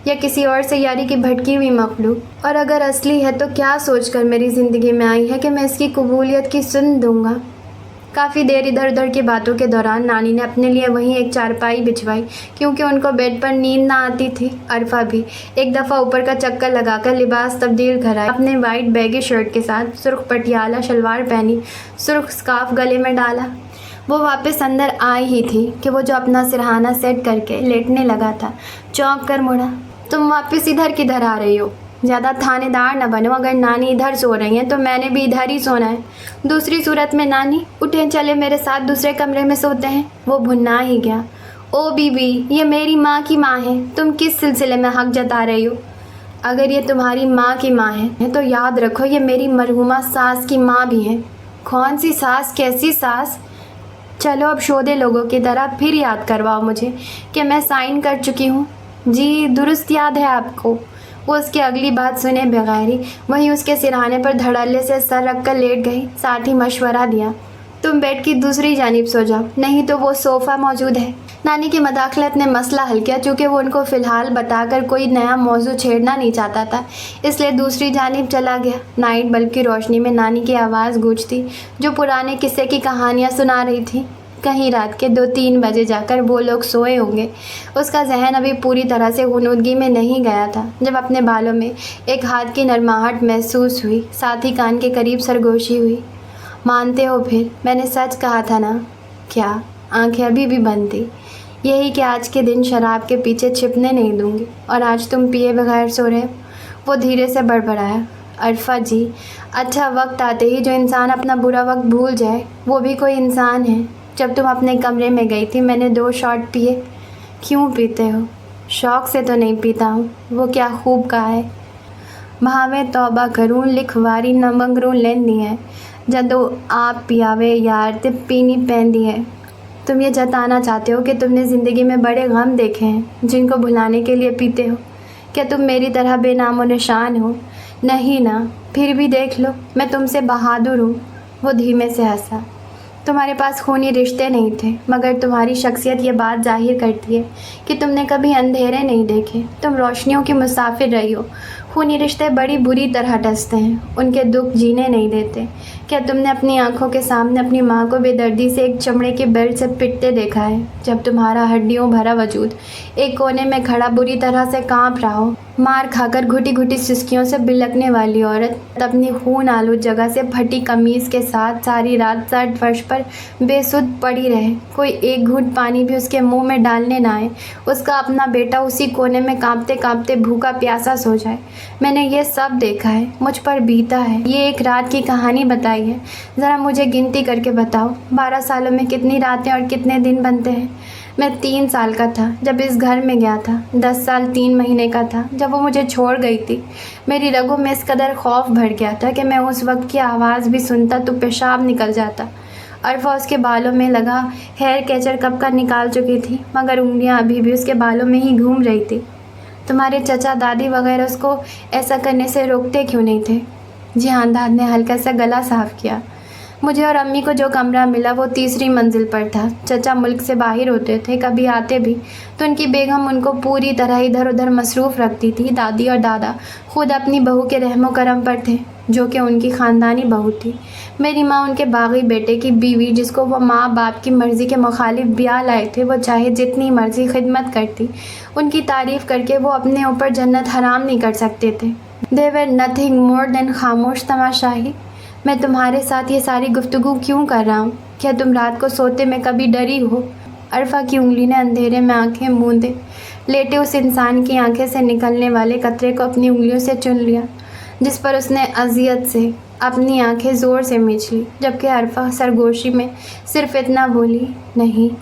یا کسی اور سیارے کی بھٹکی ہوئی مخلوق؟ اور اگر اصلی ہے تو کیا سوچ کر میری زندگی میں آئی ہے کہ میں اس کی قبولیت کی سن دوں گا؟ کافی دیر ادھر ادھر کی باتوں کے دوران نانی نے اپنے لیے وہیں ایک چارپائی بچھوائی، کیونکہ ان کو بیڈ پر نیند نہ آتی تھی۔ عرفہ بھی ایک دفعہ اوپر کا چکر لگا کر لباس تبدیل کر آئی، اپنے وائٹ بیگی شرٹ کے ساتھ سرخ پٹیالہ شلوار پہنی، سرخ سکارف گلے میں ڈالا۔ وہ واپس اندر آئی ہی تھی کہ وہ جو اپنا سرہانہ سیٹ کر کے لیٹنے لگا تھا چونک کر مڑا۔ تم واپس ادھر کدھر آ رہی ہو؟ زیادہ تھانے دار نہ بنو، اگر نانی ادھر سو رہی ہیں تو میں نے بھی ادھر ہی سونا ہے۔ دوسری صورت میں نانی اٹھیں چلے میرے ساتھ دوسرے کمرے میں سوتے ہیں۔ وہ بھنا ہی گیا۔ او بی بی، یہ میری ماں کی ماں ہے، تم کس سلسلے میں حق جتا رہی ہو؟ اگر یہ تمہاری ماں کی ماں ہے تو یاد رکھو یہ میری مرحومہ ساس کی ماں بھی ہے۔ کون سی ساس؟ کیسی ساس؟ چلو اب شودے لوگوں کی طرح پھر یاد کرواؤ مجھے کہ میں سائن کر چکی ہوں۔ جی درست یاد ہے آپ کو۔ وہ اس کی اگلی بات سنے بغیر ہی وہیں اس کے سرہانے پر دھڑلے سے سر رکھ کر لیٹ گئی، ساتھ ہی مشورہ دیا، تم بیڈ کی دوسری جانب سو جاؤ، نہیں تو وہ صوفہ موجود ہے۔ نانی کی مداخلت نے مسئلہ حل کیا، چونکہ وہ ان کو فی الحال بتا کر کوئی نیا موضوع چھیڑنا نہیں چاہتا تھا، اس لیے دوسری جانب چلا گیا۔ نائٹ بلب کی روشنی میں نانی کی آواز گونجتی جو پرانے قصے کی کہانیاں سنا رہی تھی۔ کہیں رات کے 2-3 بجے جا کر وہ لوگ سوئے ہوں گے۔ اس کا ذہن ابھی پوری طرح سے غنودگی میں نہیں گیا تھا جب اپنے بالوں میں ایک ہاتھ کی نرماہٹ محسوس ہوئی، ساتھ ہی کان کے قریب سرگوشی ہوئی۔ مانتے ہو پھر میں نے سچ کہا تھا نا؟ کیا؟ آنکھیں ابھی بھی بند تھی۔ یہی کہ آج کے دن شراب کے پیچھے چھپنے نہیں دوں گی، اور آج تم پیے بغیر سو رہے ہو۔ وہ دھیرے سے بڑبڑایا، عرفہ جی، اچھا وقت آتے ہی جو انسان اپنا برا وقت بھول جائے وہ بھی کوئی انسان ہے۔ جب تم اپنے کمرے میں گئی تھی میں نے 2 شاٹ پیے۔ کیوں پیتے ہو؟ شوق سے تو نہیں پیتا ہوں۔ وہ کیا خوب کہا ہے، بھاوے توبہ کروں لکھواری نہ منگروں لیندی ہے، جدو آپ پیاوے یار تے پینی پیندی ہے۔ تم یہ جتانا چاہتے ہو کہ تم نے زندگی میں بڑے غم دیکھے ہیں جن کو بھلانے کے لیے پیتے ہو؟ کیا تم میری طرح بے نام و نشان ہو؟ نہیں نا، پھر بھی دیکھ لو میں تم سے بہادر ہوں۔ وہ دھیمے سے ہنسا۔ تمہارے پاس خونی رشتے نہیں تھے، مگر تمہاری شخصیت یہ بات ظاہر کرتی ہے کہ تم نے کبھی اندھیرے نہیں دیکھے، تم روشنیوں کی مسافر رہی ہو۔ خونی رشتے بڑی بری طرح ڈستے ہیں، ان کے دکھ جینے نہیں دیتے۔ کیا تم نے اپنی آنکھوں کے سامنے اپنی ماں کو بے دردی سے ایک چمڑے کے بیلٹ سے پٹتے دیکھا ہے، جب تمہارا ہڈیوں بھرا وجود ایک کونے میں کھڑا بری طرح سے کانپ رہا ہو؟ مار کھا کر گھٹی گھٹی سسکیوں سے بلکنے والی عورت اپنی خون آلود جگہ سے پھٹی قمیض کے ساتھ ساری رات سرد فرش پر بے سدھ پڑی رہے، کوئی ایک گھونٹ پانی بھی اس کے منہ میں ڈالنے نہ آئے، اس کا اپنا بیٹا اسی کونے میں کانپتے کانپتے بھوکا پیاسا سو جائے۔ میں نے یہ سب دیکھا ہے، مجھ پر بیتا ہے۔ یہ ایک رات کی کہانی بتائی ہے، ذرا مجھے گنتی کر کے بتاؤ، 12 سالوں میں کتنی راتیں اور کتنے دن بنتے ہیں؟ میں 3 سال کا تھا جب اس گھر میں گیا تھا، 10 سال 3 مہینے کا تھا جب وہ مجھے چھوڑ گئی تھی۔ میری رگوں میں اس قدر خوف بھر گیا تھا کہ میں اس وقت کی آواز بھی سنتا تو پیشاب نکل جاتا۔ عرفہ اس کے بالوں میں لگا ہیئر کیچر کب کا نکال چکی تھی، مگر انگلیاں ابھی بھی اس کے بالوں میں ہی گھوم رہی تھی۔ تمہارے چچا دادی وغیرہ اس کو ایسا کرنے سے روکتے کیوں نہیں تھے؟ جہان داد نے ہلکا سا گلا صاف کیا۔ مجھے اور امی کو جو کمرہ ملا وہ تیسری منزل پر تھا۔ چچا ملک سے باہر ہوتے تھے، کبھی آتے بھی تو ان کی بیگم ان کو پوری طرح ادھر ادھر مصروف رکھتی تھی۔ دادی اور دادا خود اپنی بہو کے رحم و کرم پر تھے، جو کہ ان کی خاندانی بہو تھی۔ میری ماں ان کے باغی بیٹے کی بیوی، جس کو وہ ماں باپ کی مرضی کے مخالف بیاہ لائے تھے، وہ چاہے جتنی مرضی خدمت کرتی، ان کی تعریف کر کے وہ اپنے اوپر جنت حرام نہیں کر سکتے تھے۔ They were nothing more than خاموش تماشائی۔ میں تمہارے ساتھ یہ ساری گفتگو کیوں کر رہا ہوں؟ کیا تم رات کو سوتے میں کبھی ڈری ہو؟ عرفہ کی انگلی نے اندھیرے میں آنکھیں موندے لیٹے اس انسان کی آنکھیں سے نکلنے والے قطرے کو اپنی انگلیوں سے چن لیا، جس پر اس نے اذیت سے اپنی آنکھیں زور سے مینچ لی، جبکہ عرفہ سرگوشی میں صرف اتنا بولی، نہیں،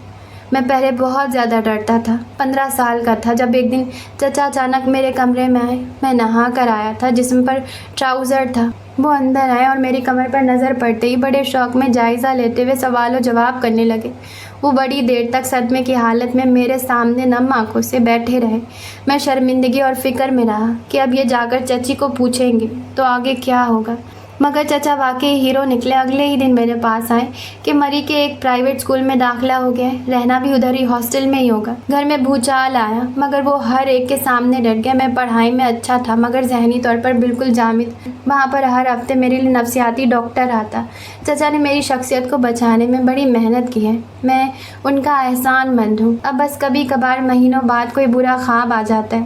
میں پہلے بہت زیادہ ڈرتا تھا۔ 15 سال کا تھا جب ایک دن چچا اچانک میرے کمرے میں آئے۔ میں نہا کر آیا تھا، جسم پر ٹراؤزر تھا۔ وہ اندر آئے اور میری کمر پر نظر پڑتے ہی بڑے شوق میں جائزہ لیتے ہوئے سوال و جواب کرنے لگے۔ وہ بڑی دیر تک صدمے کی حالت میں میرے سامنے نم آنکھوں سے بیٹھے رہے۔ میں شرمندگی اور فکر میں رہا کہ اب یہ جا کر چچی کو پوچھیں گے تو آگے کیا ہوگا، مگر چچا واقعی ہیرو نکلے۔ اگلے ہی دن میرے پاس آئے کہ مری کے ایک پرائیویٹ اسکول میں داخلہ ہو گیا ہے، رہنا بھی ادھر ہی ہاسٹل میں ہی ہوگا۔ گھر میں بھوچال آیا، مگر وہ ہر ایک کے سامنے ڈٹ گیا۔ میں پڑھائی میں اچھا تھا، مگر ذہنی طور پر بالکل جامد۔ وہاں پر ہر ہفتے میرے لیے نفسیاتی ڈاکٹر آتا۔ چچا نے میری شخصیت کو بچانے میں بڑی محنت کی ہے، میں ان کا احسان مند ہوں۔ اب بس کبھی کبھار مہینوں بعد کوئی برا خواب آ جاتا ہے۔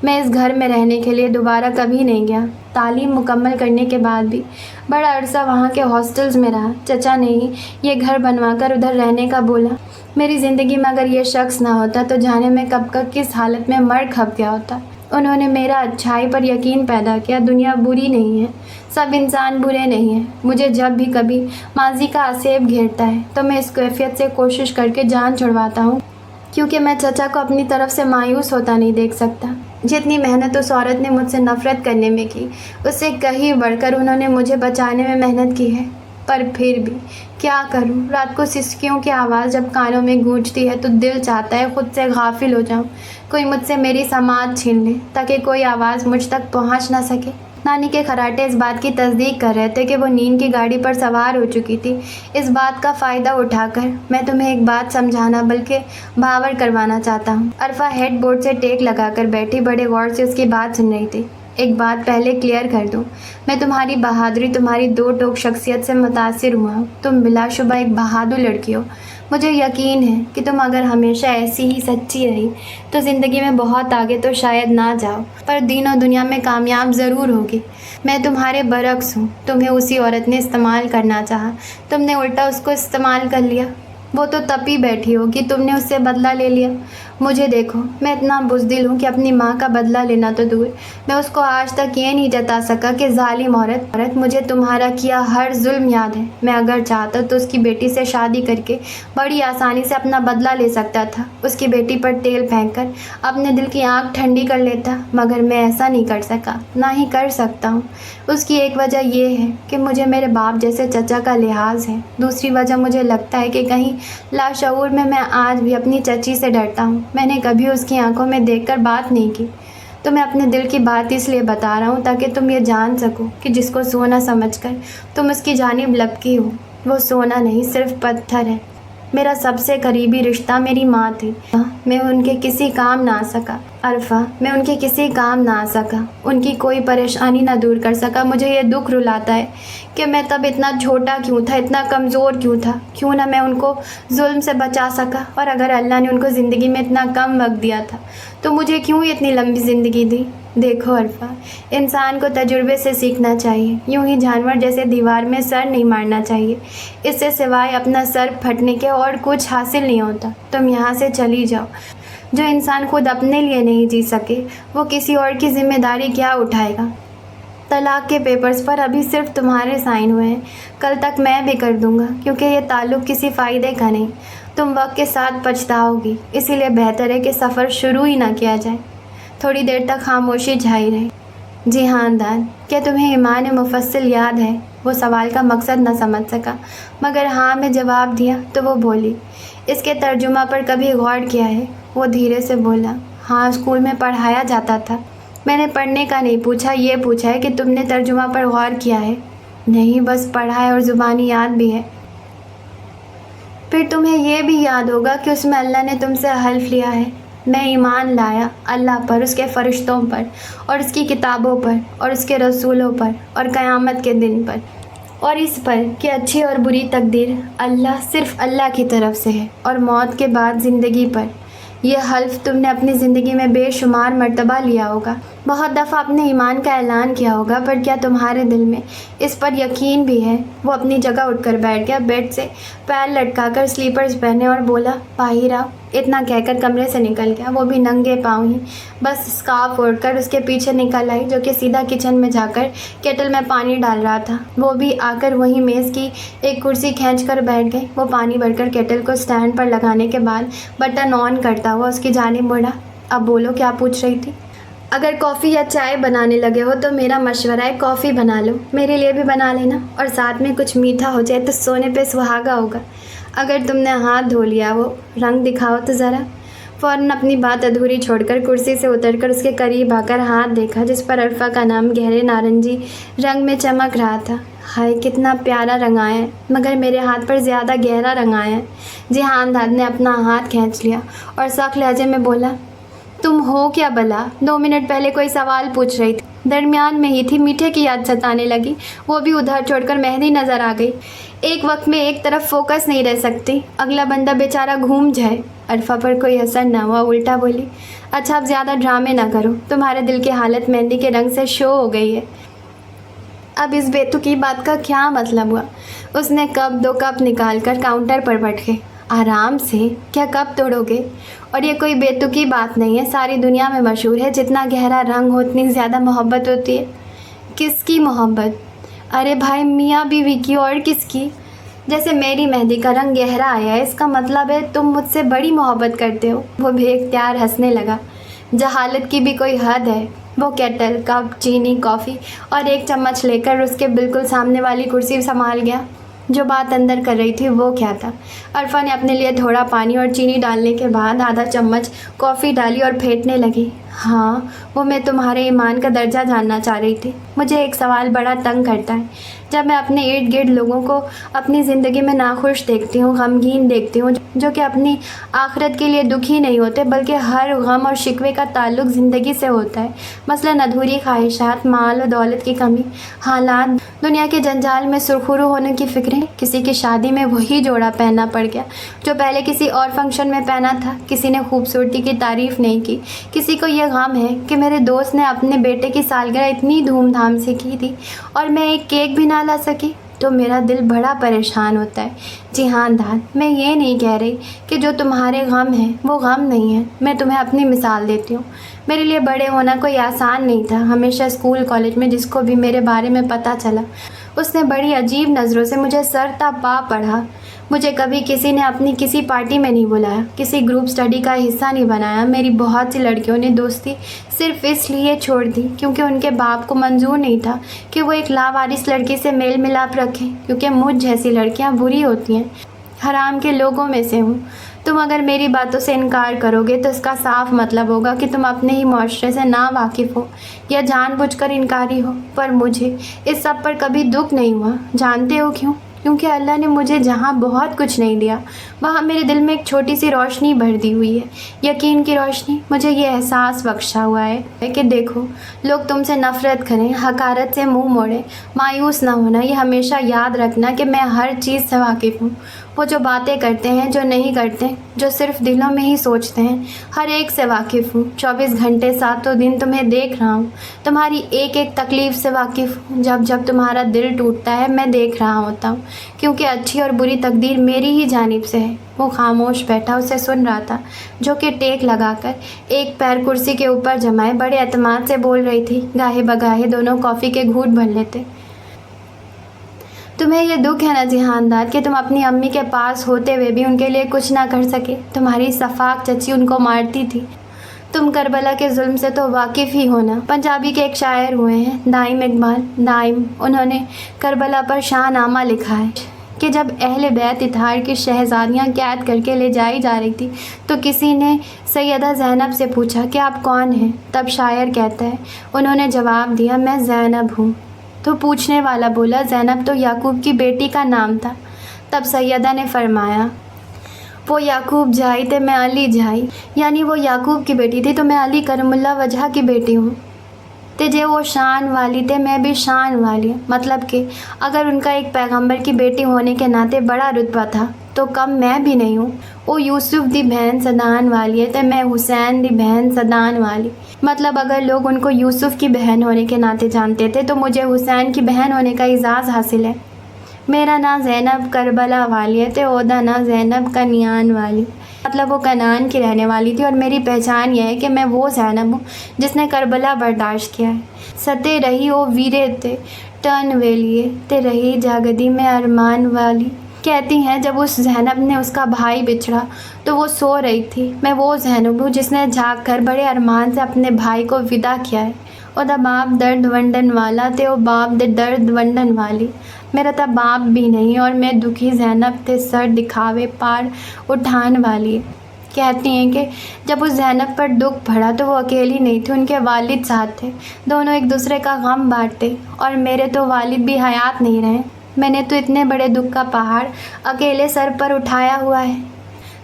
میں اس گھر میں رہنے کے لیے دوبارہ کبھی نہیں گیا۔ تعلیم مکمل کرنے کے بعد بھی بڑا عرصہ وہاں کے ہاسٹلز میں رہا۔ چچا نے ہی یہ گھر بنوا کر ادھر رہنے کا بولا۔ میری زندگی میں اگر یہ شخص نہ ہوتا تو جانے میں کب کس حالت میں مر کھپ گیا ہوتا۔ انہوں نے میرا اچھائی پر یقین پیدا کیا۔ دنیا بری نہیں ہے، سب انسان برے نہیں ہیں۔ مجھے جب بھی کبھی ماضی کا آسیب گھیرتا ہے تو میں اس کیفیت سے کوشش کر کے جان چھڑواتا ہوں، کیونکہ میں چچا کو اپنی طرف سے مایوس ہوتا نہیں دیکھ سکتا۔ جتنی محنت اس عورت نے مجھ سے نفرت کرنے میں کی، اس سے کہیں بڑھ کر انہوں نے مجھے بچانے میں محنت کی ہے۔ پر پھر بھی کیا کروں؟ رات کو سسکیوں کی آواز جب کانوں میں گونجتی ہے تو دل چاہتا ہے خود سے غافل ہو جاؤں، کوئی مجھ سے میری سماعت چھین لے تاکہ کوئی آواز مجھ تک پہنچ نہ سکے۔ نانی کے خراٹے اس بات کی تصدیق کر رہے تھے کہ وہ نیند کی گاڑی پر سوار ہو چکی تھی۔ اس بات کا فائدہ اٹھا کر میں تمہیں ایک بات سمجھانا بلکہ باور کروانا چاہتا ہوں۔ عرفہ ہیڈ بورڈ سے ٹیک لگا کر بیٹھی بڑے غور سے اس کی بات سن رہی تھی۔ ایک بات پہلے کلیئر کر دوں، میں تمہاری بہادری، تمہاری دو ٹوک شخصیت سے متاثر ہوا ہوں۔ تم بلا شبہ ایک بہادر لڑکی ہو۔ مجھے یقین ہے کہ تم اگر ہمیشہ ایسی ہی سچی رہی تو زندگی میں بہت آگے تو شاید نہ جاؤ، پر دین و دنیا میں کامیاب ضرور ہوگی۔ میں تمہارے برعکس ہوں۔ تمہیں اسی عورت نے استعمال کرنا چاہا، تم نے الٹا اس کو استعمال کر لیا۔ وہ تو تپی بیٹھی ہوگی، تم نے اس سے بدلہ لے لیا۔ مجھے دیکھو، میں اتنا بزدل ہوں کہ اپنی ماں کا بدلہ لینا تو دور، میں اس کو آج تک یہ نہیں جتا سکا کہ ظالم عورت، مجھے تمہارا کیا ہر ظلم یاد ہے۔ میں اگر چاہتا تو اس کی بیٹی سے شادی کر کے بڑی آسانی سے اپنا بدلہ لے سکتا تھا، اس کی بیٹی پر تیل پھینک کر اپنے دل کی آنکھ ٹھنڈی کر لیتا، مگر میں ایسا نہیں کر سکا، نہ ہی کر سکتا ہوں۔ اس کی ایک وجہ یہ ہے کہ مجھے میرے باپ جیسے چچا کا لحاظ ہے، دوسری وجہ مجھے لگتا ہے کہ کہیں لاشعور میں آج بھی اپنی چچی سے ڈرتا ہوں۔ میں نے کبھی اس کی آنکھوں میں دیکھ کر بات نہیں کی۔ تو میں اپنے دل کی بات اس لیے بتا رہا ہوں تاکہ تم یہ جان سکو کہ جس کو سونا سمجھ کر تم اس کی جانب لپکی ہو، وہ سونا نہیں، صرف پتھر ہے۔ میرا سب سے قریبی رشتہ میری ماں تھی، میں ان کے کسی کام نہ آ سکا۔ عرفہ، میں ان کے کسی کام نہ آ سکا، ان کی کوئی پریشانی نہ دور کر سکا۔ مجھے یہ دکھ رلاتا ہے کہ میں تب اتنا چھوٹا کیوں تھا، اتنا کمزور کیوں تھا، کیوں نہ میں ان کو ظلم سے بچا سکا۔ اور اگر اللہ نے ان کو زندگی میں اتنا کم وقت دیا تھا تو مجھے کیوں اتنی لمبی زندگی دی؟ دیکھو عرفہ، انسان کو تجربے سے سیکھنا چاہیے، یوں ہی جانور جیسے دیوار میں سر نہیں مارنا چاہیے، اس سے سوائے اپنا سر پھٹنے کے اور کچھ حاصل نہیں ہوتا۔ تم یہاں سے چلی جاؤ۔ جو انسان خود اپنے لیے نہیں جی سکے وہ کسی اور کی ذمہ داری کیا اٹھائے گا؟ طلاق کے پیپرز پر ابھی صرف تمہارے سائن ہوئے ہیں، کل تک میں بھی کر دوں گا، کیونکہ یہ تعلق کسی فائدے کا نہیں، تم وقت کے ساتھ پچھتاؤ گی، اسی لیے بہتر ہے کہ سفر شروع ہی نہ کیا جائے۔ تھوڑی دیر تک خاموشی چھائی رہی۔ جی ہاں دان، کیا تمہیں ایمان مفصل یاد ہے؟ وہ سوال کا مقصد نہ سمجھ سکا، مگر ہاں میں جواب دیا تو وہ بولی، اس کے ترجمہ پر کبھی غور کیا ہے؟ وہ دھیرے سے بولا، ہاں اسکول میں پڑھایا جاتا تھا۔ میں نے پڑھنے کا نہیں پوچھا، یہ پوچھا ہے کہ تم نے ترجمہ پر غور کیا ہے۔ نہیں، بس پڑھا ہے اور زبانی یاد بھی ہے۔ پھر تمہیں یہ بھی یاد ہوگا کہ اس میں اللہ نے تم سے حلف لیا ہے، میں ایمان لایا اللہ پر، اس کے فرشتوں پر اور اس کی کتابوں پر اور اس کے رسولوں پر اور قیامت کے دن پر، اور اس پر کہ اچھی اور بری تقدیر صرف اللہ کی طرف سے ہے، اور موت کے بعد زندگی پر۔ یہ حلف تم نے اپنی زندگی میں بے شمار مرتبہ لیا ہوگا، بہت دفعہ اپنے ایمان کا اعلان کیا ہوگا، پر کیا تمہارے دل میں اس پر یقین بھی ہے؟ وہ اپنی جگہ اٹھ کر بیٹھ گیا، بیڈ سے پیر لٹکا کر سلیپرز پہنے اور بولا، باہر آؤ۔ اتنا کہہ کر کمرے سے نکل گیا، وہ بھی ننگے پاؤں ہی، بس اسکارف اوڑھ کر اس کے پیچھے نکل آئی، جو کہ سیدھا کچن میں جا کر کیٹل میں پانی ڈال رہا تھا۔ وہ بھی آ کر وہیں میز کی ایک کرسی کھینچ کر بیٹھ گئی۔ وہ پانی بھر کر کیٹل کو اسٹینڈ پر لگانے کے بعد بٹن آن کرتا ہوا اس کی جانب مڑا۔ اب بولو، کیا پوچھ رہی تھی؟ اگر کافی یا چائے بنانے لگے ہو تو میرا مشورہ ہے کافی بنا لو، میرے لیے بھی بنا لینا، اور ساتھ میں کچھ میٹھا ہو جائے تو سونے پہ سہاگا ہوگا۔ اگر تم نے ہاتھ دھو لیا، وہ رنگ دکھاؤ تو ذرا۔ فوراً اپنی بات ادھوری چھوڑ کر کرسی سے اتر کر اس کے قریب آ کر ہاتھ دیکھا، جس پر عرفہ کا نام گہرے نارنجی رنگ میں چمک رہا تھا۔ ہائے، کتنا پیارا رنگ آیا ہے، مگر میرے ہاتھ پر زیادہ گہرا رنگ آیا ہے۔ جہان داد نے اپنا ہاتھ کھینچ لیا اور سخت لہجے میں بولا، تم ہو کیا بلا؟ 2 منٹ پہلے کوئی سوال پوچھ رہی تھی، درمیان میں ہی تھی میٹھے کی یاد ستانے لگی، وہ بھی ادھر چھوڑ کر مہندی نظر آ گئی۔ ایک وقت میں ایک طرف فوکس نہیں رہ سکتی، اگلا بندہ بیچارہ گھوم جائے۔ عرفہ پر کوئی اثر نہ ہوا، الٹا بولی، اچھا اب زیادہ ڈرامے نہ کرو، تمہارے دل کی حالت مہندی کے رنگ سے شو ہو گئی ہے۔ اب اس بیتوکی بات کا کیا مطلب ہوا؟ اس نے کپ 2 کپ نکال کر کاؤنٹر پر بیٹھے، آرام سے، کیا کپ توڑو گے؟ اور یہ کوئی بیتوکی بات نہیں ہے، ساری دنیا میں مشہور ہے، جتنا گہرا رنگ ہو اتنی زیادہ محبت ہوتی ہے۔ کس کی محبت؟ ارے بھائی، میاں بیوی کی، اور کس کی؟ جیسے میری مہندی کا رنگ گہرا آیا ہے، اس کا مطلب ہے تم مجھ سے بڑی محبت کرتے ہو۔ وہ بے اختیار ہنسنے لگا۔ جہالت کی بھی کوئی حد ہے۔ وہ کیٹل، کپ، چینی، کافی اور 1 چمچ لے کر اس کے بالکل سامنے والی کرسی سنبھال گیا۔ جو بات اندر کر رہی تھی وہ کیا تھا؟ عرفہ نے اپنے لیے تھوڑا پانی اور چینی ڈالنے کے بعد آدھا چمچ کافی ڈالی اور پھینٹنے لگی۔ ہاں، وہ میں تمہارے ایمان کا درجہ جاننا چاہ رہی تھی۔ مجھے ایک سوال بڑا تنگ کرتا ہے، جب میں اپنے ارد گرد لوگوں کو اپنی زندگی میں ناخوش دیکھتی ہوں، غمگین دیکھتی ہوں، جو کہ اپنی آخرت کے لیے دکھی نہیں ہوتے، بلکہ ہر غم اور شکوے کا تعلق زندگی سے ہوتا ہے، مثلاً ادھوری خواہشات، مال و دولت کی کمی، حالات، دنیا کے جنجال میں سرخرو ہونے کی فکریں۔ کسی کی شادی میں وہی جوڑا پہننا پڑ گیا جو پہلے کسی اور فنکشن میں پہنا تھا، کسی نے خوبصورتی کی تعریف نہیں کی، کسی کو یہ غم ہے کہ میرے دوست نے اپنے بیٹے کی سالگرہ اتنی دھوم دھام سے کی تھی اور میں ایک کیک بھی نہ لا سکی، تو میرا دل بڑا پریشان ہوتا ہے۔ جہان داد، میں یہ نہیں کہہ رہی کہ جو تمہارے غم ہیں وہ غم نہیں ہیں، میں تمہیں اپنی مثال دیتی ہوں۔ میرے لیے بڑے ہونا کوئی آسان نہیں تھا۔ ہمیشہ اسکول کالج میں جس کو بھی میرے بارے میں پتہ چلا، اس نے بڑی عجیب نظروں سے مجھے سر تا پا پڑھا۔ مجھے کبھی کسی نے اپنی کسی پارٹی میں نہیں بلایا، کسی گروپ اسٹڈی کا حصہ نہیں بنایا۔ میری بہت سی لڑکیوں نے دوستی صرف اس لیے چھوڑ دی کیونکہ ان کے باپ کو منظور نہیں تھا کہ وہ ایک لاوارث لڑکی سے میل ملاپ رکھیں، کیونکہ مجھ جیسی لڑکیاں بری ہوتی ہیں، حرام کے لوگوں میں سے ہوں۔ تم اگر میری باتوں سے انکار کرو گے تو اس کا صاف مطلب ہوگا کہ تم اپنے ہی معاشرے سے نا واقف ہو یا جان بوجھ کر انکاری ہو، پر مجھے اس سب پر کبھی دکھ نہیں ہوا۔ جانتے ہو کیوں؟ کیونکہ اللہ نے مجھے جہاں بہت کچھ نہیں دیا، وہاں میرے دل میں ایک چھوٹی سی روشنی بھر دی ہوئی ہے، یقین کی روشنی۔ مجھے یہ احساس بخشا ہوا ہے کہ دیکھو، لوگ تم سے نفرت کریں، حقارت سے منہ موڑیں، مایوس نہ ہونا، یہ ہمیشہ یاد رکھنا کہ میں ہر چیز سے واقف ہوں۔ وہ جو باتیں کرتے ہیں، جو نہیں کرتے، جو صرف دلوں میں ہی سوچتے ہیں، ہر ایک سے واقف ہوں۔ 24 گھنٹے 7 دن تمہیں دیکھ رہا ہوں، تمہاری ایک ایک تکلیف سے واقف ہوں۔ جب جب تمہارا دل ٹوٹتا ہے میں دیکھ رہا ہوتا ہوں، کیونکہ اچھی اور بری تقدیر میری ہی جانب سے ہے۔ وہ خاموش بیٹھا، اسے سن رہا تھا، جو کہ ٹیک لگا کر ایک پیر کرسی کے اوپر جمائے بڑے اعتماد سے بول رہی تھی۔ گاہے بگاہے دونوں کافی کے گھونٹ بھر لیتے۔ تمہیں یہ دکھ ہے نا جہان داد کہ تم اپنی امی کے پاس ہوتے ہوئے بھی ان کے لیے کچھ نہ کر سکے۔ تمہاری صفاق چچی ان کو مارتی تھی۔ تم کربلا کے ظلم سے تو واقف ہی ہونا۔ پنجابی کے ایک شاعر ہوئے ہیں دائم اقبال، دائم، انہوں نے کربلا پر شاہ نامہ لکھا ہے کہ جب اہل بیت اطہار کی شہزادیاں قید کر کے لے جائی جا رہی تھی تو کسی نے سیدہ زینب سے پوچھا کہ آپ کون ہیں؟ تب شاعر کہتا ہے، انہوں نے جواب دیا، میں زینب ہوں۔ تو پوچھنے والا بولا زینب تو یعقوب کی بیٹی کا نام تھا۔ تب سیدہ نے فرمایا وہ یعقوب جائی تے میں علی جائی، یعنی وہ یعقوب کی بیٹی تھی تو میں علی کرم اللہ وجہ کی بیٹی ہوں، تے جے وہ شان والی تے میں بھی شان والی، مطلب کہ اگر ان کا ایک پیغمبر کی بیٹی ہونے کے ناطے بڑا رتبہ تھا تو کم میں بھی نہیں ہوں۔ وہ یوسف دی بہن سدان والی ہے تے میں حسین دی بہن سدان والی، مطلب اگر لوگ ان کو یوسف کی بہن ہونے کے ناطے جانتے تھے تو مجھے حسین کی بہن ہونے کا اعزاز حاصل ہے۔ میرا نام زینب کربلا والی ہے تے اودا نام زینب کنیان والی، مطلب وہ کنان کی رہنے والی تھی، اور میری پہچان یہ ہے کہ میں وہ زینب ہوں جس نے کربلا برداشت کیا ہے۔ ستے رہی او ویرے تے ٹن ویلیے تے رہی جاگدی میں ارمان والی۔ کہتی ہیں جب اس زینب نے اس کا بھائی بچھڑا تو وہ سو رہی تھی، میں وہ زینب ہوں جس نے جاگ کر بڑے ارمان سے اپنے بھائی کو ودا کیا ہے۔ اودا باپ درد ونڈن والا تے او باپ دے درد ونڈن والی، میرا تا باپ بھی نہیں اور میں دکھی زینب تے سر دکھاوے پار اٹھان والی۔ کہتی ہیں کہ جب اس زینب پر دکھ پڑا تو وہ اکیلی نہیں تھی، ان کے والد ساتھ تھے، دونوں ایک دوسرے کا غم بانٹتے، اور میرے تو والد بھی حیات نہیں رہے، میں نے تو اتنے بڑے دکھ کا پہاڑ اکیلے سر پر اٹھایا ہوا ہے۔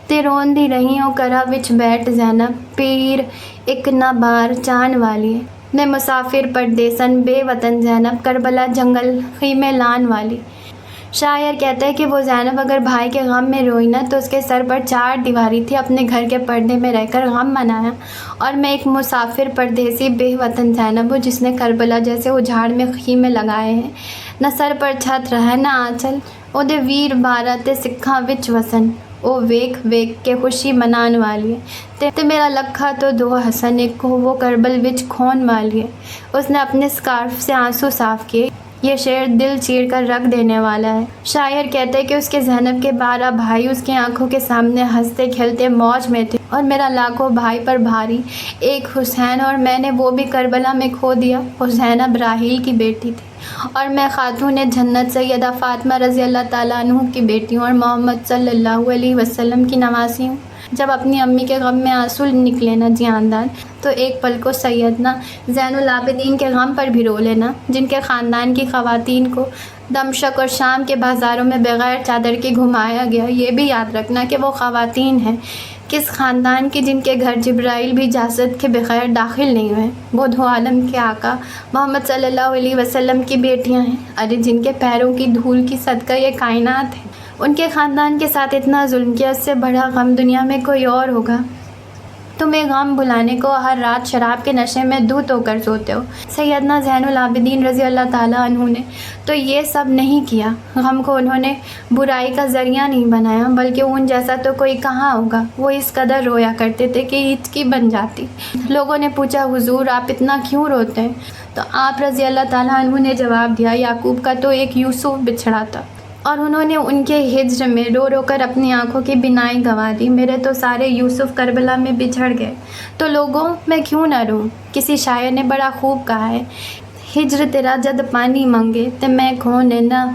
تے رون دی رہی او کرا وچ بیٹھ زینب پیر ایک نہ بار چان والی ہے، میں مسافر پردیسن بے وطن زینب کربلا جنگل خیمے لان والی۔ شاعر کہتا ہے کہ وہ زینب اگر بھائی کے غم میں روئی نہ تو اس کے سر پر 4 دیواری تھی، اپنے گھر کے پردے میں رہ کر غم منایا، اور میں ایک مسافر پردیسی بے وطن زینب ہوں جس نے کربلا جیسے اجاڑ میں خیمے لگائے ہیں، نہ سر پر چھت رہا نہ آنچل، او دے ویر بارہ تے سکھاں وچ وسن، او ویکھ ویکھ کے خوشی منان والی ہے، تے میرا لکھا تو دو حسن ایک کو وہ کربل وچ کھون والی ہے۔ اس نے اپنے سکارف سے آنسو صاف کیے، یہ شعر دل چیر کر رکھ دینے والا ہے۔ شاعر کہتے ہیں کہ اس کے زینب کے 12 بھائی اس کی آنکھوں کے سامنے ہنستے کھیلتے موج میں تھے، اور میرا لاکھوں بھائی پر بھاری ایک حسین، اور میں نے وہ بھی کربلا میں کھو دیا۔ وہ زینب راحیل کی بیٹی تھی، اور میں خاتون جنت سیدہ فاطمہ رضی اللہ تعالیٰ عنہ کی بیٹی ہوں اور محمد صلی اللہ علیہ وسلم کی نواسی ہوں۔ جب اپنی امی کے غم میں آنسو نکلے نا جاندان تو ایک پل کو سیدنا زین العابدین کے غم پر بھی رو لینا، جن کے خاندان کی خواتین کو دمشق اور شام کے بازاروں میں بغیر چادر کے گھمایا گیا۔ یہ بھی یاد رکھنا کہ وہ خواتین ہیں کس خاندان کی جن کے گھر جبرائیل بھی اجازت کے بغیر داخل نہیں ہوئے، وہ دو عالم کے آقا محمد صلی اللہ علیہ وسلم کی بیٹیاں ہیں، ارے جن کے پیروں کی دھول کی صدقہ یہ کائنات ہے۔ ان کے خاندان کے ساتھ اتنا ظلم کیا، اس سے بڑا غم دنیا میں کوئی اور ہوگا۔ تمہیں غم بھلانے کو ہر رات شراب کے نشے میں دھت ہو کر سوتے ہو۔ سیدنا زین العابدین رضی اللہ تعالیٰ عنہ نے تو یہ سب نہیں کیا، غم کو انہوں نے برائی کا ذریعہ نہیں بنایا، بلکہ ان جیسا تو کوئی کہاں ہوگا۔ وہ اس قدر رویا کرتے تھے کہ ہچکی بن جاتی۔ لوگوں نے پوچھا حضور آپ اتنا کیوں روتے ہیں؟ تو آپ رضی اللہ تعالیٰ عنہ نے جواب دیا یعقوب کا تو ایک یوسف بچھڑا تھا، اور انہوں نے ان کے ہجر میں رو رو کر اپنی آنکھوں کی بینائی گنوا دی۔ میرے تو سارے یوسف کربلا میں بچھڑ گئے، تو لوگوں میں کیوں نہ روں؟ کسی شاعر نے بڑا خوب کہا ہے، ہجر تیرا جد پانی منگے تے میں کھونے نہ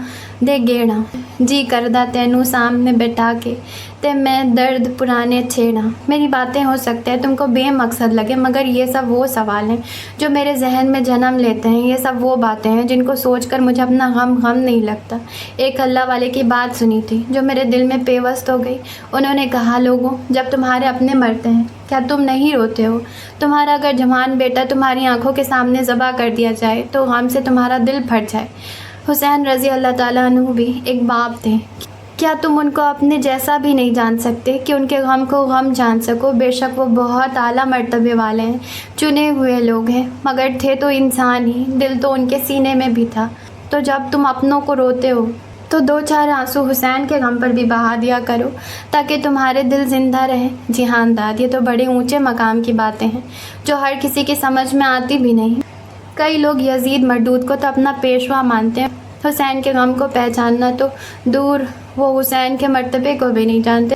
دے گیڑا، جی کردہ تینوں سامنے بٹھا کے تے میں درد پرانے چھیڑا۔ میری باتیں ہو سکتے ہیں تم کو بے مقصد لگے، مگر یہ سب وہ سوال ہیں جو میرے ذہن میں جنم لیتے ہیں، یہ سب وہ باتیں ہیں جن کو سوچ کر مجھے اپنا غم نہیں لگتا۔ ایک اللہ والے کی بات سنی تھی جو میرے دل میں پیوست ہو گئی۔ انہوں نے کہا لوگوں جب تمہارے اپنے مرتے ہیں کیا تم نہیں روتے ہو؟ تمہارا اگر جوان بیٹا تمہاری آنکھوں کے سامنے ذبح کر دیا جائے تو غم سے تمہارا دل پھٹ جائے۔ حسین رضی اللہ تعالیٰ عنہ بھی ایک باپ تھے، کیا تم ان کو اپنے جیسا بھی نہیں جان سکتے کہ ان کے غم کو غم جان سکو؟ بے شک وہ بہت اعلیٰ مرتبے والے ہیں، چنے ہوئے لوگ ہیں، مگر تھے تو انسان ہی، دل تو ان کے سینے میں بھی تھا۔ تو جب تم اپنوں کو روتے ہو تو 2-4 آنسو حسین کے غم پر بھی بہا دیا کرو تاکہ تمہارے دل زندہ رہیں۔ جی ہاں انداد، یہ تو بڑے اونچے مقام کی باتیں ہیں جو ہر کسی کی سمجھ میں آتی بھی نہیں۔ کئی لوگ یزید مردود کو تو اپنا پیشوا مانتے ہیں، حسین کے غم کو پہچاننا تو دور، وہ حسین کے مرتبے کو بھی نہیں جانتے۔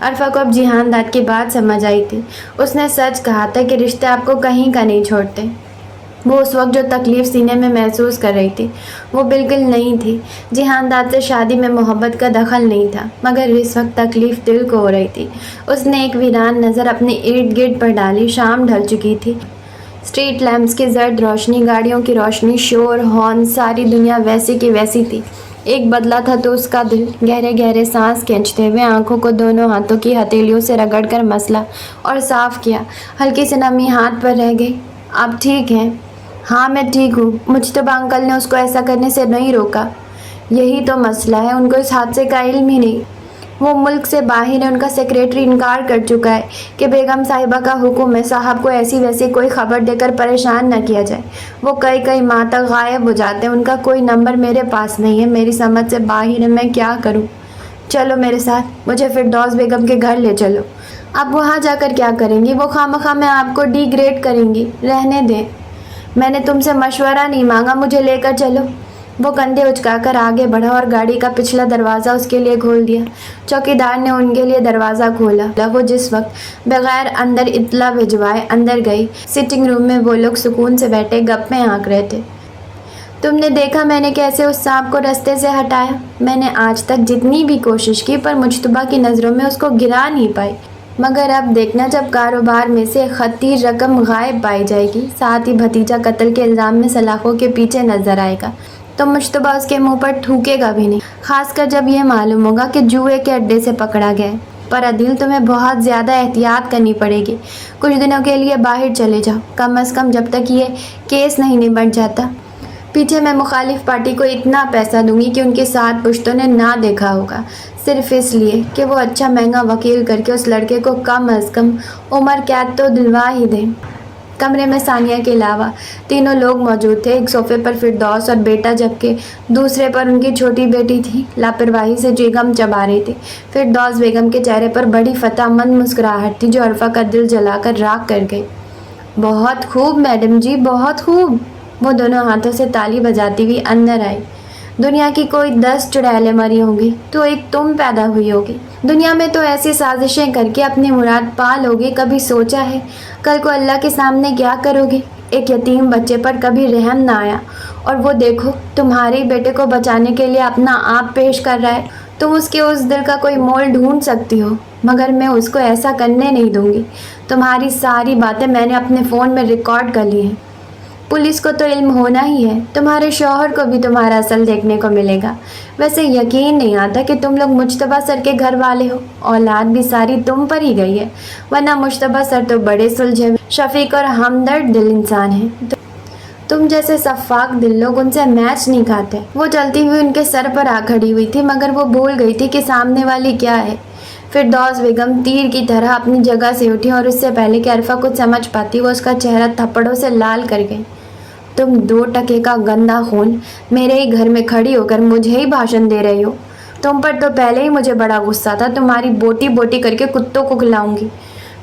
عرفہ کو اب جہان داد کی بات سمجھ آئی تھی. اس نے سچ کہا تھا کہ رشتے آپ کو کہیں کا نہیں چھوڑتے. وہ اس وقت جو تکلیف سینے میں محسوس کر رہی تھی وہ بالکل نہیں تھی. جہان داد سے شادی میں محبت کا دخل نہیں تھا، مگر اس وقت تکلیف دل کو ہو رہی تھی. اس نے ایک ویران نظر اپنے ارد گرد پر ڈالی. شام ڈھل چکی تھی. اسٹریٹ لیمپس کی زرد روشنی، گاڑیوں کی روشنی، شور، ہارن، ساری دنیا ویسی کی ویسی تھی. ایک بدلا تھا تو اس کا دل گہرے گہرے سانس کھینچتے ہوئے آنکھوں کو دونوں ہاتھوں کی ہتھیلیوں سے رگڑ کر مسلا اور صاف کیا. ہلکی سی نمی ہاتھ پر رہ گئی. آپ ٹھیک ہیں؟ ہاں میں ٹھیک ہوں. مجتبیٰ انکل نے اس کو ایسا کرنے سے نہیں روکا. یہی تو مسئلہ ہے، ان کو اس حادثے کا علم ہی نہیں. وہ ملک سے باہر ہے. ان کا سیکریٹری انکار کر چکا ہے کہ بیگم صاحبہ کا حکم ہے صاحب کو ایسی ویسی کوئی خبر دے کر پریشان نہ کیا جائے. وہ کئی ماہ تک غائب ہو جاتے ہیں. ان کا کوئی نمبر میرے پاس نہیں ہے. میری سمجھ سے باہر ہے. میں کیا کروں؟ چلو میرے ساتھ، مجھے فردوس بیگم کے گھر لے چلو. آپ وہاں جا کر کیا کریں گی؟ وہ خواہ میں آپ کو ڈی گریڈ کریں گی. رہنے دیں، میں نے تم سے مشورہ نہیں مانگا، مجھے لے کر چلو. وہ کندھے اچکا کر آگے بڑھا اور گاڑی کا پچھلا دروازہ اس کے لیے کھول دیا. چوکیدار نے ان کے لیے دروازہ کھولا. وہ جس وقت بغیر اندر اطلاع بھجوائے اندر گئی. سٹنگ روم میں وہ لوگ سکون سے بیٹھے گپیں ہانک رہے تھے. تم نے دیکھا میں نے کیسے اس سانپ کو رستے سے ہٹایا؟ میں نے آج تک جتنی بھی کوشش کی پر مجتبیٰ کی نظروں میں اس کو گرا نہیں پائی. مگر اب دیکھنا، جب کاروبار میں سے خطیر رقم غائب پائی جائے گی، ساتھ ہی بھتیجا قتل کے الزام میں سلاخوں کے پیچھے نظر آئے گا، تو مجتبیٰ اس کے منہ پر تھوکے گا بھی نہیں. خاص کر جب یہ معلوم ہوگا کہ جوئے کے اڈے سے پکڑا گیا ہے. پر عدیل، تمہیں بہت زیادہ احتیاط کرنی پڑے گی. کچھ دنوں کے لیے باہر چلے جاؤ، کم از کم جب تک یہ کیس نہیں نمٹ جاتا. پیچھے میں مخالف پارٹی کو اتنا پیسہ دوں گی کہ ان کے ساتھ پشتوں نے نہ دیکھا ہوگا، صرف اس لیے کہ وہ اچھا مہنگا وکیل کر کے اس لڑکے کو کم از کم عمر قید تو دلوا ہی دیں. کمرے میں ثانیہ کے علاوہ تینوں لوگ موجود تھے. ایک صوفے پر فردوس اور بیٹا، جبکہ دوسرے پر ان کی چھوٹی بیٹی تھی. لاپرواہی سے چیگم چبا رہی تھی. فردوس بیگم کے چہرے پر بڑی فتح مند مسکراہٹ تھی جو عرفہ کا دل جلا کر راکھ کر گئی. بہت خوب میڈم جی، بہت خوب. وہ دونوں ہاتھوں سے تالی بجاتی ہوئی اندر آئی. دنیا کی کوئی 10 چڑیلیں مری ہوں گی تو ایک تم پیدا ہوئی ہوگی. دنیا میں تو ایسی سازشیں کر کے اپنی مراد پا لوگے. کبھی سوچا ہے کل کو اللہ کے سامنے کیا کرو گے؟ ایک یتیم بچے پر کبھی رحم نہ آیا، اور وہ دیکھو تمہارے بیٹے کو بچانے کے لیے اپنا آپ پیش کر رہا ہے. تم اس کے اس دل کا کوئی مول ڈھونڈ سکتی ہو، مگر میں اس کو ایسا کرنے نہیں دوں گی. تمہاری ساری باتیں میں نے اپنے فون میں ریکارڈ کر لی ہیں. پولیس کو تو علم ہونا ہی ہے. تمہارے شوہر کو بھی تمہارا اصل دیکھنے کو ملے گا. ویسے یقین نہیں آتا کہ تم لوگ مجتبیٰ سر کے گھر والے ہو. اولاد بھی ساری تم پر ہی گئی ہے، ورنہ مجتبیٰ سر تو بڑے سلجھے شفیق اور ہمدرد دل انسان ہیں. تم جیسے شفاق دل لوگ ان سے میچ نہیں کھاتے. وہ چلتی ہوئی ان کے سر پر آ کھڑی ہوئی تھی، مگر وہ بھول گئی تھی کہ سامنے والی کیا ہے. فردوس بیگم تیر کی طرح اپنی جگہ سے اٹھی اور اس سے پہلے کہ عرفہ کچھ سمجھ پاتی وہ اس کا چہرہ تھپڑوں سے لال کر گئی. تم 2 ٹکے کا گندا خون میرے ہی گھر میں کھڑی ہو کر مجھے ہی بھاشن دے رہی ہو. تم پر تو پہلے ہی مجھے بڑا غصہ تھا. تمہاری بوٹی بوٹی کر کے کتوں کو کھلاؤں گی.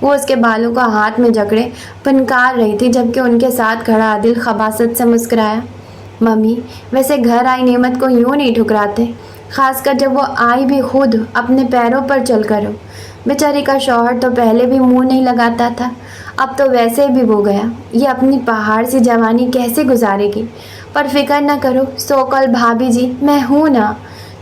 وہ اس کے بالوں کا ہاتھ میں جکڑے پھنکار رہی تھی، جبکہ ان کے ساتھ کھڑا عادل خباثت سے مسکرایا. ممی، ویسے گھر آئی نعمت کو یوں نہیں ٹھکراتے، خاص کر جب وہ آئی بھی خود اپنے پیروں پر چل کر ہو. بیچاری کا شوہر تو پہلے بھی منہ نہیں لگاتا تھا، اب تو ویسے بھی وہ گیا. یہ اپنی پہاڑ سی جوانی کیسے گزارے گی؟ پر فکر نہ کرو سو کال بھابھی جی، میں ہوں نا.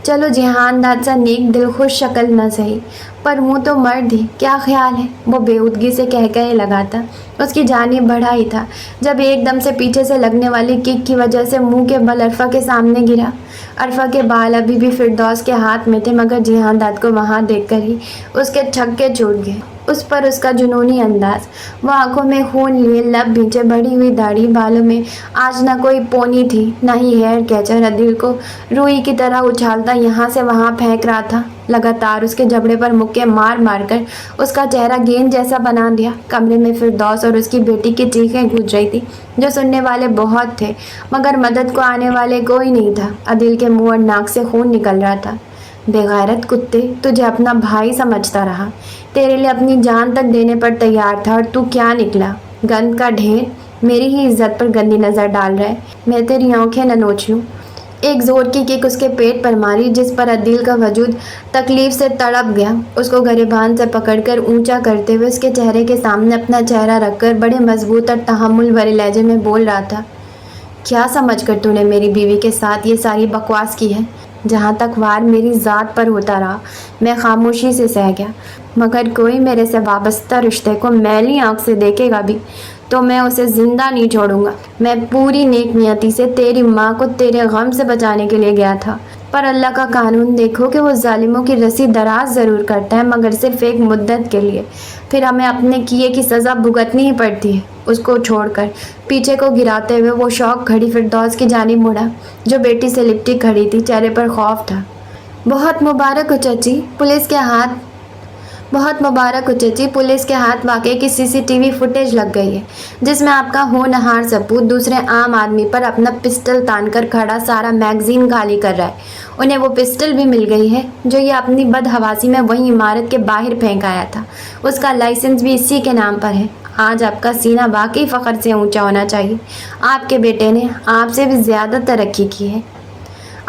چلو جہان داد سا نیک دل خوش شکل نہ سہی، پر ہوں تو مرد ہی. کیا خیال ہے؟ وہ بےودگی سے کہہ لگاتا اس کی جانب بڑھا ہی تھا جب ایک دم سے پیچھے سے لگنے والی کک کی وجہ سے منہ کے بل عرفہ کے سامنے گرا. عرفہ کے بال ابھی بھی فردوس کے ہاتھ میں تھے، مگر جہان داد کو وہاں دیکھ کر ہی اس کے چھکے چھوٹ گئے. اس پر اس کا جنونی انداز، وہ آنکھوں میں خون لیے لب بھیجے بڑھی ہوئی داڑھی، بالوں میں آج نہ کوئی پونی تھی نہ ہی ہیئر کیچر. عدیل کو روئی کی طرح اچھالتا یہاں سے وہاں پھینک رہا تھا، لگاتار اس کے جبڑے پر مکے مار مار کر اس کا چہرہ گیند جیسا بنا دیا. کمرے میں فردوس اور اس کی بیٹی کی چیخیں گونج رہی تھی جو سننے والے بہت تھے، مگر مدد کو آنے والے کوئی نہیں تھا. عدیل کے منہ اور ناک سے خون نکل رہا تھا. بے غیرت کتے، تجھے اپنا بھائی سمجھتا رہا، تیرے لیے اپنی جان تک دینے پر تیار تھا، اور تو کیا نکلا؟ گند کا ڈھیر. میری ہی عزت پر گندی نظر ڈال رہا ہے. میں تیری آنکھیں نہ نوچ لوں. ایک زور کی کک اس کے پیٹ پر ماری جس پر عدیل کا وجود تکلیف سے تڑپ گیا۔ اس کو گریبان سے پکڑ کر اونچا کرتے ہوئے اس کے چہرے کے سامنے اپنا چہرہ رکھ کر بڑے مضبوط اور تحمل بھرے لہجے میں بول رہا تھا، کیا سمجھ کر تو نے میری بیوی کے ساتھ یہ ساری بکواس کی ہے؟ جہاں تک وار میری ذات پر ہوتا رہا میں خاموشی سے سہ گیا، مگر کوئی میرے سے وابستہ رشتے کو میلی آنکھ سے دیکھے گا بھی تو میں اسے زندہ نہیں چھوڑوں گا۔ میں پوری نیک نیتی سے تیری ماں کو تیرے غم سے بچانے کے لیے گیا تھا، پر اللہ کا قانون دیکھو کہ وہ ظالموں کی رسی دراز ضرور کرتا ہے مگر صرف ایک مدت کے لیے، پھر ہمیں اپنے کیے کی سزا بھگتنی ہی پڑتی ہے۔ اس کو چھوڑ کر پیچھے کو گراتے ہوئے وہ شوق کھڑی فردوس کی جانب مڑا جو بیٹی سے لپٹی کھڑی تھی، چہرے پر خوف تھا۔ بہت مبارک ہو چچی، پولیس کے ہاتھ واقعے کی CCTV فوٹیج لگ گئی ہے جس میں آپ کا ہونہار ثبوت دوسرے عام آدمی پر اپنا پسٹل تان کر کھڑا سارا میگزین خالی کر رہا ہے۔ انہیں وہ پسٹل بھی مل گئی ہے جو یہ اپنی بدحواسی میں وہی عمارت کے باہر پھینک آیا تھا، اس کا لائسنس بھی اسی کے نام پر ہے۔ آج آپ کا سینہ واقعی فخر سے اونچا ہونا چاہیے، آپ کے بیٹے نے آپ سے بھی زیادہ ترقی کی ہے۔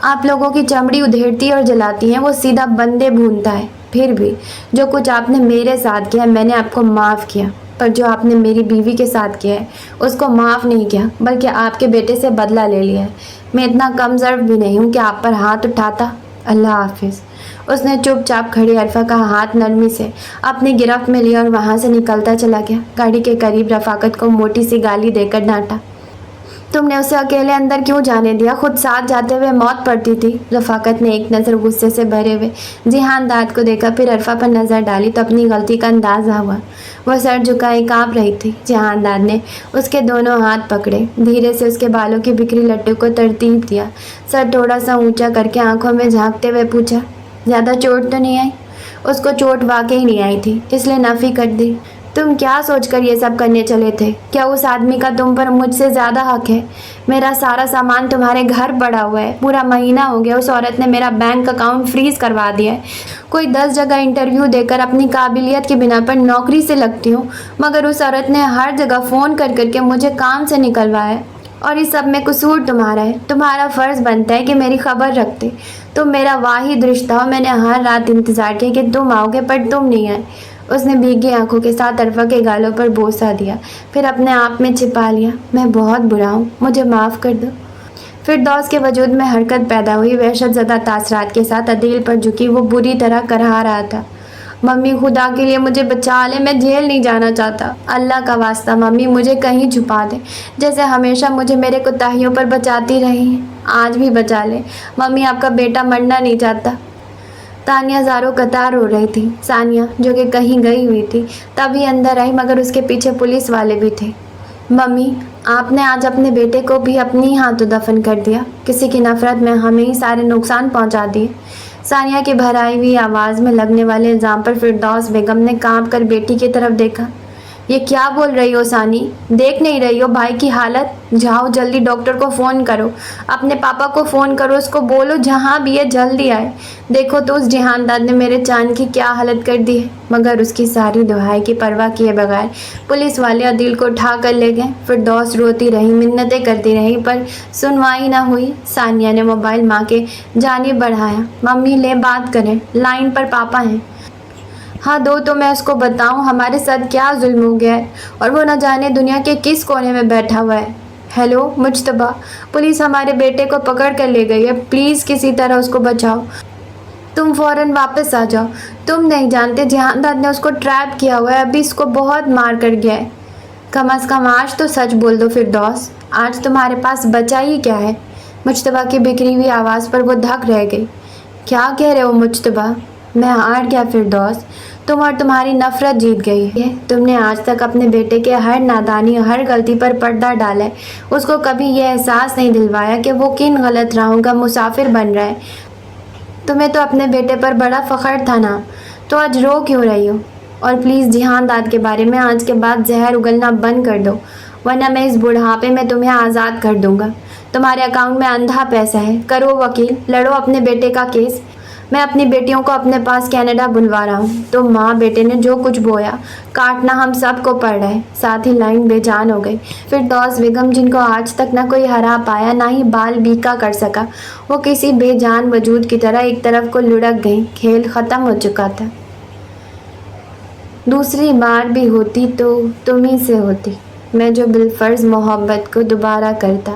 آپ لوگوں کی چمڑی ادھیڑتی اور جلاتی ہیں وہ سیدھا بندے بھونتا ہے، پھر بھی جو کچھ آپ نے میرے ساتھ کیا میں نے آپ کو معاف کیا، پر جو آپ نے میری بیوی کے ساتھ کیا ہے اس کو معاف نہیں کیا بلکہ آپ کے بیٹے سے بدلہ لے لیا ہے۔ میں اتنا کم ظرف بھی نہیں ہوں کہ آپ پر ہاتھ اٹھاتا۔ اللہ حافظ۔ اس نے چپ چاپ کھڑی عرفہ کا ہاتھ نرمی سے اپنی گرفت میں لیا اور وہاں سے نکلتا چلا گیا۔ گاڑی کے قریب رفاقت کو موٹی سی گالی دے کر ڈانٹا، تم نے اسے اکیلے اندر کیوں جانے دیا؟ خود ساتھ جاتے ہوئے موت پڑتی تھی۔ رفاقت نے ایک نظر غصے سے بھرے ہوئے جہان داد کو دیکھا، پھر عرفہ پر نظر ڈالی تو اپنی غلطی کا اندازہ ہوا۔ وہ سر جھکائے کانپ رہی تھی۔ جہان داد نے اس کے دونوں ہاتھ پکڑے، دھیرے سے اس کے بالوں کی بکھری لٹوں کو ترتیب دیا، سر تھوڑا سا اونچا کر کے آنکھوں میں جھانکتے ہوئے پوچھا، زیادہ چوٹ تو نہیں آئی؟ اس کو چوٹ واقعی نہیں آئی تھی، اس لیے نفی کر دی۔ تم کیا سوچ کر یہ سب کرنے چلے تھے؟ کیا اس آدمی کا تم پر مجھ سے زیادہ حق ہے؟ میرا سارا سامان تمہارے گھر پڑا ہوا ہے، پورا مہینہ ہو گیا اس عورت نے میرا بینک اکاؤنٹ فریز کروا دیا ہے۔ کوئی 10 جگہ انٹرویو دے کر اپنی قابلیت کی بنا پر نوکری سے لگتی ہوں، مگر اس عورت نے ہر جگہ فون کر کر کے مجھے کام سے نکلوایا ہے، اور اس سب میں قصور تمہارا ہے۔ تمہارا فرض بنتا ہے کہ میری خبر رکھتے، تم میرا واحد رشتہ ہو۔ میں نے ہر رات انتظار کیا کہ تم آؤ گے، پر تم نہیں آئے۔ اس نے بھیگی آنکھوں کے ساتھ عرفہ کے گالوں پر بوسہ دیا، پھر اپنے آپ میں چھپا لیا، میں بہت برا ہوں، مجھے معاف کر دو۔ فردوس کے وجود میں حرکت پیدا ہوئی، وحشت زدہ تاثرات کے ساتھ عدیل پر جھکی وہ بری طرح کرہا رہا تھا، ممی خدا کے لیے مجھے بچا لے، میں جیل نہیں جانا چاہتا۔ اللہ کا واسطہ ممی مجھے کہیں چھپا دے، جیسے ہمیشہ مجھے میرے کوتاہیوں پر بچاتی رہی ہیں، آج بھی بچا لے ممی، آپ کا بیٹا مرنا نہیں چاہتا۔ تانیہ زاروں قطار ہو رہی تھی۔ ثانیہ جو کہ کہیں گئی ہوئی تھی تبھی اندر آئی، مگر اس کے پیچھے پولیس والے بھی تھے۔ ممی، آپ نے آج اپنے بیٹے کو بھی اپنی ہاتھوں دفن کر دیا، کسی کی نفرت میں ہمیں ہی سارے نقصان پہنچا دیے۔ ثانیہ کی بھرائی ہوئی آواز میں لگنے والے الزام پر فردوس بیگم نے کانپ کر بیٹی کی طرف دیکھا۔ یہ کیا بول رہی ہو ثانی؟ دیکھ نہیں رہی ہو بھائی کی حالت؟ جاؤ جلدی ڈاکٹر کو فون کرو، اپنے پاپا کو فون کرو، اس کو بولو جہاں بھی ہے جلدی آئے۔ دیکھو تو اس جہان داد نے میرے چاند کی کیا حالت کر دی ہے۔ مگر اس کی ساری دعائی کی پرواہ کیے بغیر پولیس والے عدیل کو اٹھا کر لے گئے۔ فردوس روتی رہی، منتیں کرتی رہی، پر سنوائی نہ ہوئی۔ ثانیہ نے موبائل ماں کے جانب بڑھایا، ممی لے بات کریں، لائن پر پاپا ہیں۔ ہاں دو تو میں اس کو بتاؤں ہمارے ساتھ کیا ظلم ہو گیا ہے، اور وہ نہ جانے دنیا کے کس کونے میں بیٹھا ہوا ہے۔ ہیلو مجتبیٰ، پولیس ہمارے بیٹے کو پکڑ کر لے گئی ہے، پلیز کسی طرح اس کو بچاؤ، تم فوراً واپس آ جاؤ۔ تم نہیں جانتے جہان داد نے اس کو ٹریپ کیا ہوا ہے، ابھی اس کو بہت مار کر گیا ہے۔ کم از کم آج تو سچ بول دو فردوس، آج تمہارے پاس بچا ہی کیا ہے؟ مجتبیٰ کی بکھری ہوئی آواز پر وہ دھک رہ گئی۔ کیا کہہ رہے ہو مجتبیٰ؟ میں ہار گیا فردوس، تم اور تمہاری نفرت جیت گئی ہے۔ تم نے آج تک اپنے بیٹے کے ہر نادانی ہر غلطی پر پردہ ڈالا ہے، اس کو کبھی یہ احساس نہیں دلوایا کہ وہ کن غلط راہوں کا مسافر بن رہا ہے۔ تمہیں تو اپنے بیٹے پر بڑا فخر تھا نا، تو آج رو کیوں رہی ہو؟ اور پلیز جہان داد کے بارے میں آج کے بعد زہر اگلنا بند کر دو، ورنہ میں اس بڑھاپے میں تمہیں آزاد کر دوں گا۔ تمہارے اکاؤنٹ میں اندھا پیسہ ہے، کرو وکیل، لڑو اپنے بیٹے کا کیس۔ میں اپنی بیٹیوں کو اپنے پاس کینیڈا بلوا رہا ہوں، تو ماں بیٹے نے جو کچھ بویا کاٹنا ہم سب کو پڑ رہا ہے۔ ساتھ ہی لائن بے جان ہو گئی۔ فردوس بیگم جن کو آج تک نہ کوئی ہرا پایا نہ ہی بال بیکا کر سکا، وہ کسی بے جان وجود کی طرح ایک طرف کو لڑک گئی۔ کھیل ختم ہو چکا تھا۔ دوسری بار بھی ہوتی تو تم ہی سے ہوتی، میں جو بالفرض محبت کو دوبارہ کرتا۔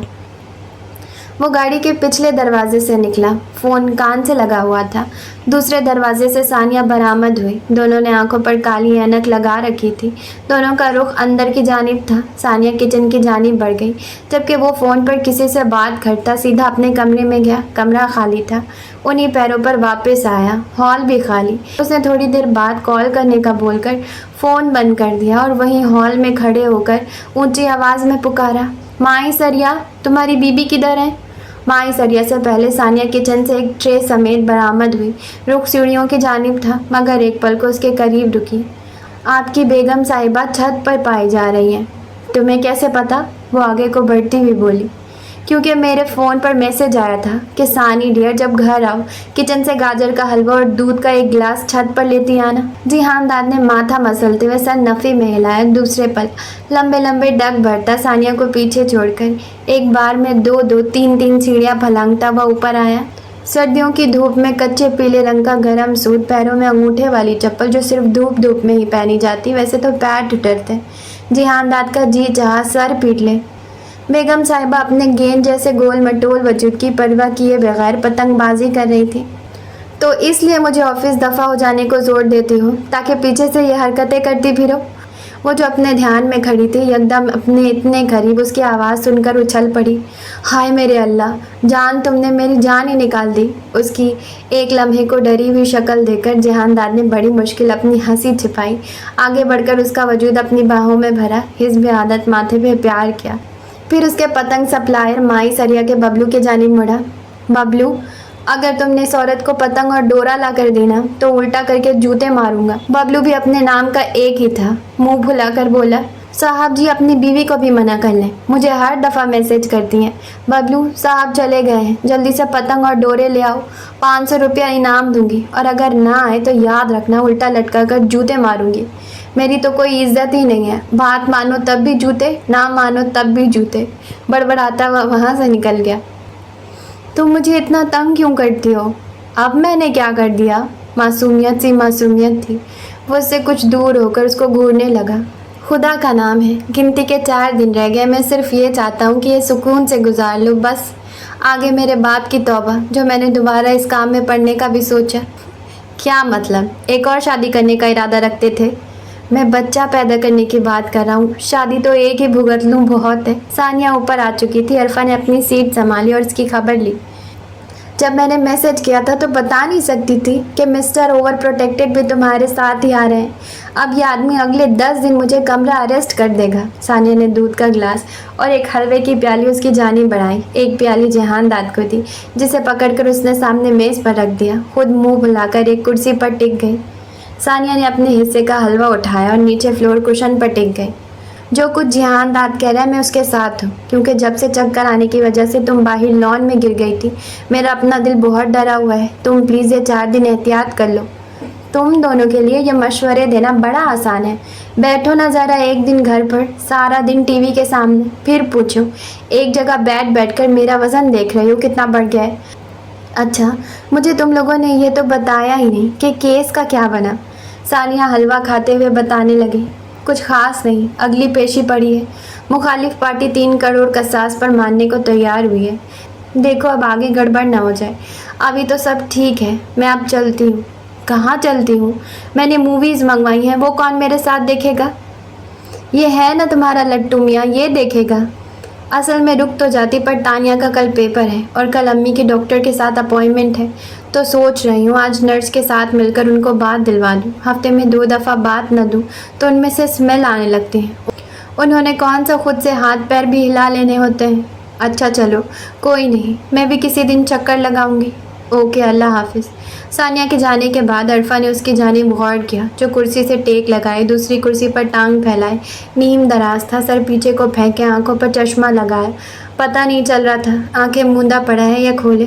وہ گاڑی کے پچھلے دروازے سے نکلا، فون کان سے لگا ہوا تھا۔ دوسرے دروازے سے ثانیہ برآمد ہوئی۔ دونوں نے آنکھوں پر کالی اینک لگا رکھی تھی۔ دونوں کا رخ اندر کی جانب تھا۔ ثانیہ کچن کی جانب بڑھ گئی، جبکہ وہ فون پر کسی سے بات کرتا سیدھا اپنے کمرے میں گیا۔ کمرہ خالی تھا۔ انہی پیروں پر واپس آیا، ہال بھی خالی۔ اس نے تھوڑی دیر بعد کال کرنے کا بول کر فون بند کر دیا اور وہیں ہال میں کھڑے ہو کر اونچی آواز میں پکارا، مائی سریا، تمہاری بیوی کدھر ہے؟ مائی سریا سے پہلے ثانیہ کچن سے ایک ٹرے سمیت برآمد ہوئی۔ رخ سیڑھیوں کی جانب تھا، مگر ایک پل کو اس کے قریب رکی۔ آپ کی بیگم صاحبہ چھت پر پائی جا رہی ہیں۔ تمہیں کیسے پتا؟ وہ آگے کو بڑھتی ہوئی بولی۔ کیونکہ میرے فون پر میسج آیا تھا کہ ثانی ڈیئر جب گھر آؤ کچن سے گاجر کا حلوہ اور دودھ کا ایک گلاس چھت پر لیتی آنا۔ جہان داد نے ماتھا مسلتے ہوئے سر نفی میں ہلایا۔ دوسرے پل لمبے لمبے ڈگ بھرتا ثانیہ کو پیچھے چھوڑ کر ایک بار میں دو تین سیڑھیاں پھلانگتا ہوا اوپر آیا۔ سردیوں کی دھوپ میں کچے پیلے رنگ کا گرم سوٹ، پیروں میں انگوٹھے والی چپل جو صرف دھوپ میں ہی پہنی جاتی، ویسے تو پیر ٹٹرتے۔ جہان داد کا جی چاہا سر پیٹ لے۔ بیگم صاحبہ اپنے گیند جیسے گول مٹول وجود کی پرواہ کیے بغیر پتنگ بازی کر رہی تھی۔ تو اس لیے مجھے آفس دفع ہو جانے کو زور دیتی ہو تاکہ پیچھے سے یہ حرکتیں کرتی پھرو؟ وہ جو اپنے دھیان میں کھڑی تھی یکدم اپنے اتنے قریب اس کی آواز سن کر اچھل پڑی۔ ہائے میرے اللہ، جان تم نے میری جان ہی نکال دی۔ اس کی ایک لمحے کو ڈری ہوئی شکل دیکھ کر جہان داد نے بڑی مشکل اپنی ہنسی چھپائی، آگے بڑھ کر اس کا وجود اپنی باہوں میں بھرا، حزب عادت ماتھے پہ پیار کیا۔ پھر اس کے پتنگ سپلائر مائی سریا کے ببلو کے جانب مڑا۔ ببلو، اگر تم نے اس عورت کو پتنگ اور ڈورا لا کر دینا تو الٹا کر کے جوتے ماروں گا۔ ببلو بھی اپنے نام کا ایک ہی تھا، منہ بھلا کر بولا، صاحب جی اپنی بیوی کو بھی منع کر لیں، مجھے ہر دفعہ میسج کرتی ہیں۔ ببلو، صاحب چلے گئے ہیں، جلدی سے پتنگ اور ڈورے لے آؤ، 500 روپیہ انعام دوں گی، اور اگر نہ آئے تو یاد رکھنا الٹا لٹکا کر جوتے ماروں گی۔ میری تو کوئی عزت ہی نہیں ہے، بات مانو تب بھی جوتے، نہ مانو تب بھی جوتے۔ بڑبڑاتا ہوا وہاں سے نکل گیا۔ تم مجھے اتنا تنگ کیوں کرتی ہو؟ اب میں نے کیا کر دیا؟ معصومیت سی معصومیت تھی۔ وہ اس سے کچھ دور ہو کر اس کو گھورنے لگا۔ خدا کا نام ہے، گنتی کے 4 دن رہ گئے، میں صرف یہ چاہتا ہوں کہ یہ سکون سے گزار لو، بس۔ آگے میرے باپ کی توبہ، جو میں نے دوبارہ اس کام میں پڑنے کا بھی سوچا۔ کیا مطلب؟ ایک اور شادی کرنے کا ارادہ رکھتے تھے؟ میں بچہ پیدا کرنے کی بات کر رہا ہوں، شادی تو ایک ہی بھگت لوں بہت ہے۔ ثانیہ اوپر آ چکی تھی۔ عرفہ نے اپنی سیٹ سنبھالی اور اس کی خبر لی۔ جب میں نے میسج کیا تھا تو بتا نہیں سکتی تھی کہ مسٹر اوور پروٹیکٹڈ بھی تمہارے ساتھ ہی آ رہے ہیں۔ اب یہ آدمی اگلے 10 دن مجھے کمرہ اریسٹ کر دے گا۔ ثانیہ نے دودھ کا گلاس اور ایک حلوے کی پیالی اس کی جانب بڑھائی۔ ایک پیالی جہان داد کو دی، جسے پکڑ کر اس نے سامنے میز پر رکھ دیا۔ خود منہ بھلا کر ایک کرسی پر ٹک گئی۔ ثانیہ نے اپنے حصے کا حلوہ اٹھایا اور نیچے فلور کشن پر ٹک گئی۔ جو کچھ جہان داد کہہ رہا ہے میں اس کے ساتھ ہوں، کیونکہ جب سے چکر آنے کی وجہ سے تم باہر لان میں گر گئی تھی میرا اپنا دل بہت ڈرا ہوا ہے۔ تم پلیز یہ 4 دن احتیاط کر لو۔ تم دونوں کے لیے یہ مشورے دینا بڑا آسان ہے۔ بیٹھو نہ ذرا ایک دن گھر پر، سارا دن ٹی وی کے سامنے، پھر پوچھو ایک جگہ بیٹھ کر میرا وزن دیکھ رہے ہو کتنا بڑھ گیا ہے۔ اچھا، مجھے تم لوگوں نے یہ تو بتایا ہی نہیں کہ کیس کا کیا بنا۔ ثانیہ حلوہ کھاتے ہوئے بتانے لگی، کچھ خاص نہیں، اگلی پیشی پڑی ہے، مخالف پارٹی 3 کروڑ قصاص پر ماننے کو تیار ہوئی ہے۔ دیکھو اب آگے گڑبڑ نہ ہو جائے۔ ابھی تو سب ٹھیک ہے، میں اب چلتی ہوں۔ کہاں چلتی ہوں؟ میں نے موویز منگوائی ہیں، وہ کون میرے ساتھ دیکھے گا؟ یہ ہے نا تمہارا لٹو میاں، یہ دیکھے گا۔ اصل میں رک تو جاتی، پر تانیہ کا کل پیپر ہے اور کل امی کی ڈاکٹر کے ساتھ اپوائنٹمنٹ ہے، تو سوچ رہی ہوں آج نرس کے ساتھ مل کر ان کو بات دلوا دوں۔ ہفتے میں 2 دفعہ بات نہ دوں تو ان میں سے اسمیل آنے لگتی ہے۔ انہوں نے کون سا خود سے ہاتھ پیر بھی ہلا لینے ہوتے ہیں۔ اچھا چلو کوئی نہیں، میں بھی کسی دن چکر لگاؤں گی۔ اوکے، اللہ حافظ۔ ثانیہ کے جانے کے بعد عرفہ نے اس کی جانب غور کیا، جو کرسی سے ٹیک لگائے دوسری کرسی پر ٹانگ پھیلائے، نیم دراز تھا، سر پیچھے کو پھینکے، آنکھوں پر چشمہ لگایا، پتہ نہیں چل رہا تھا آنکھیں موندا پڑا ہے یا کھولے۔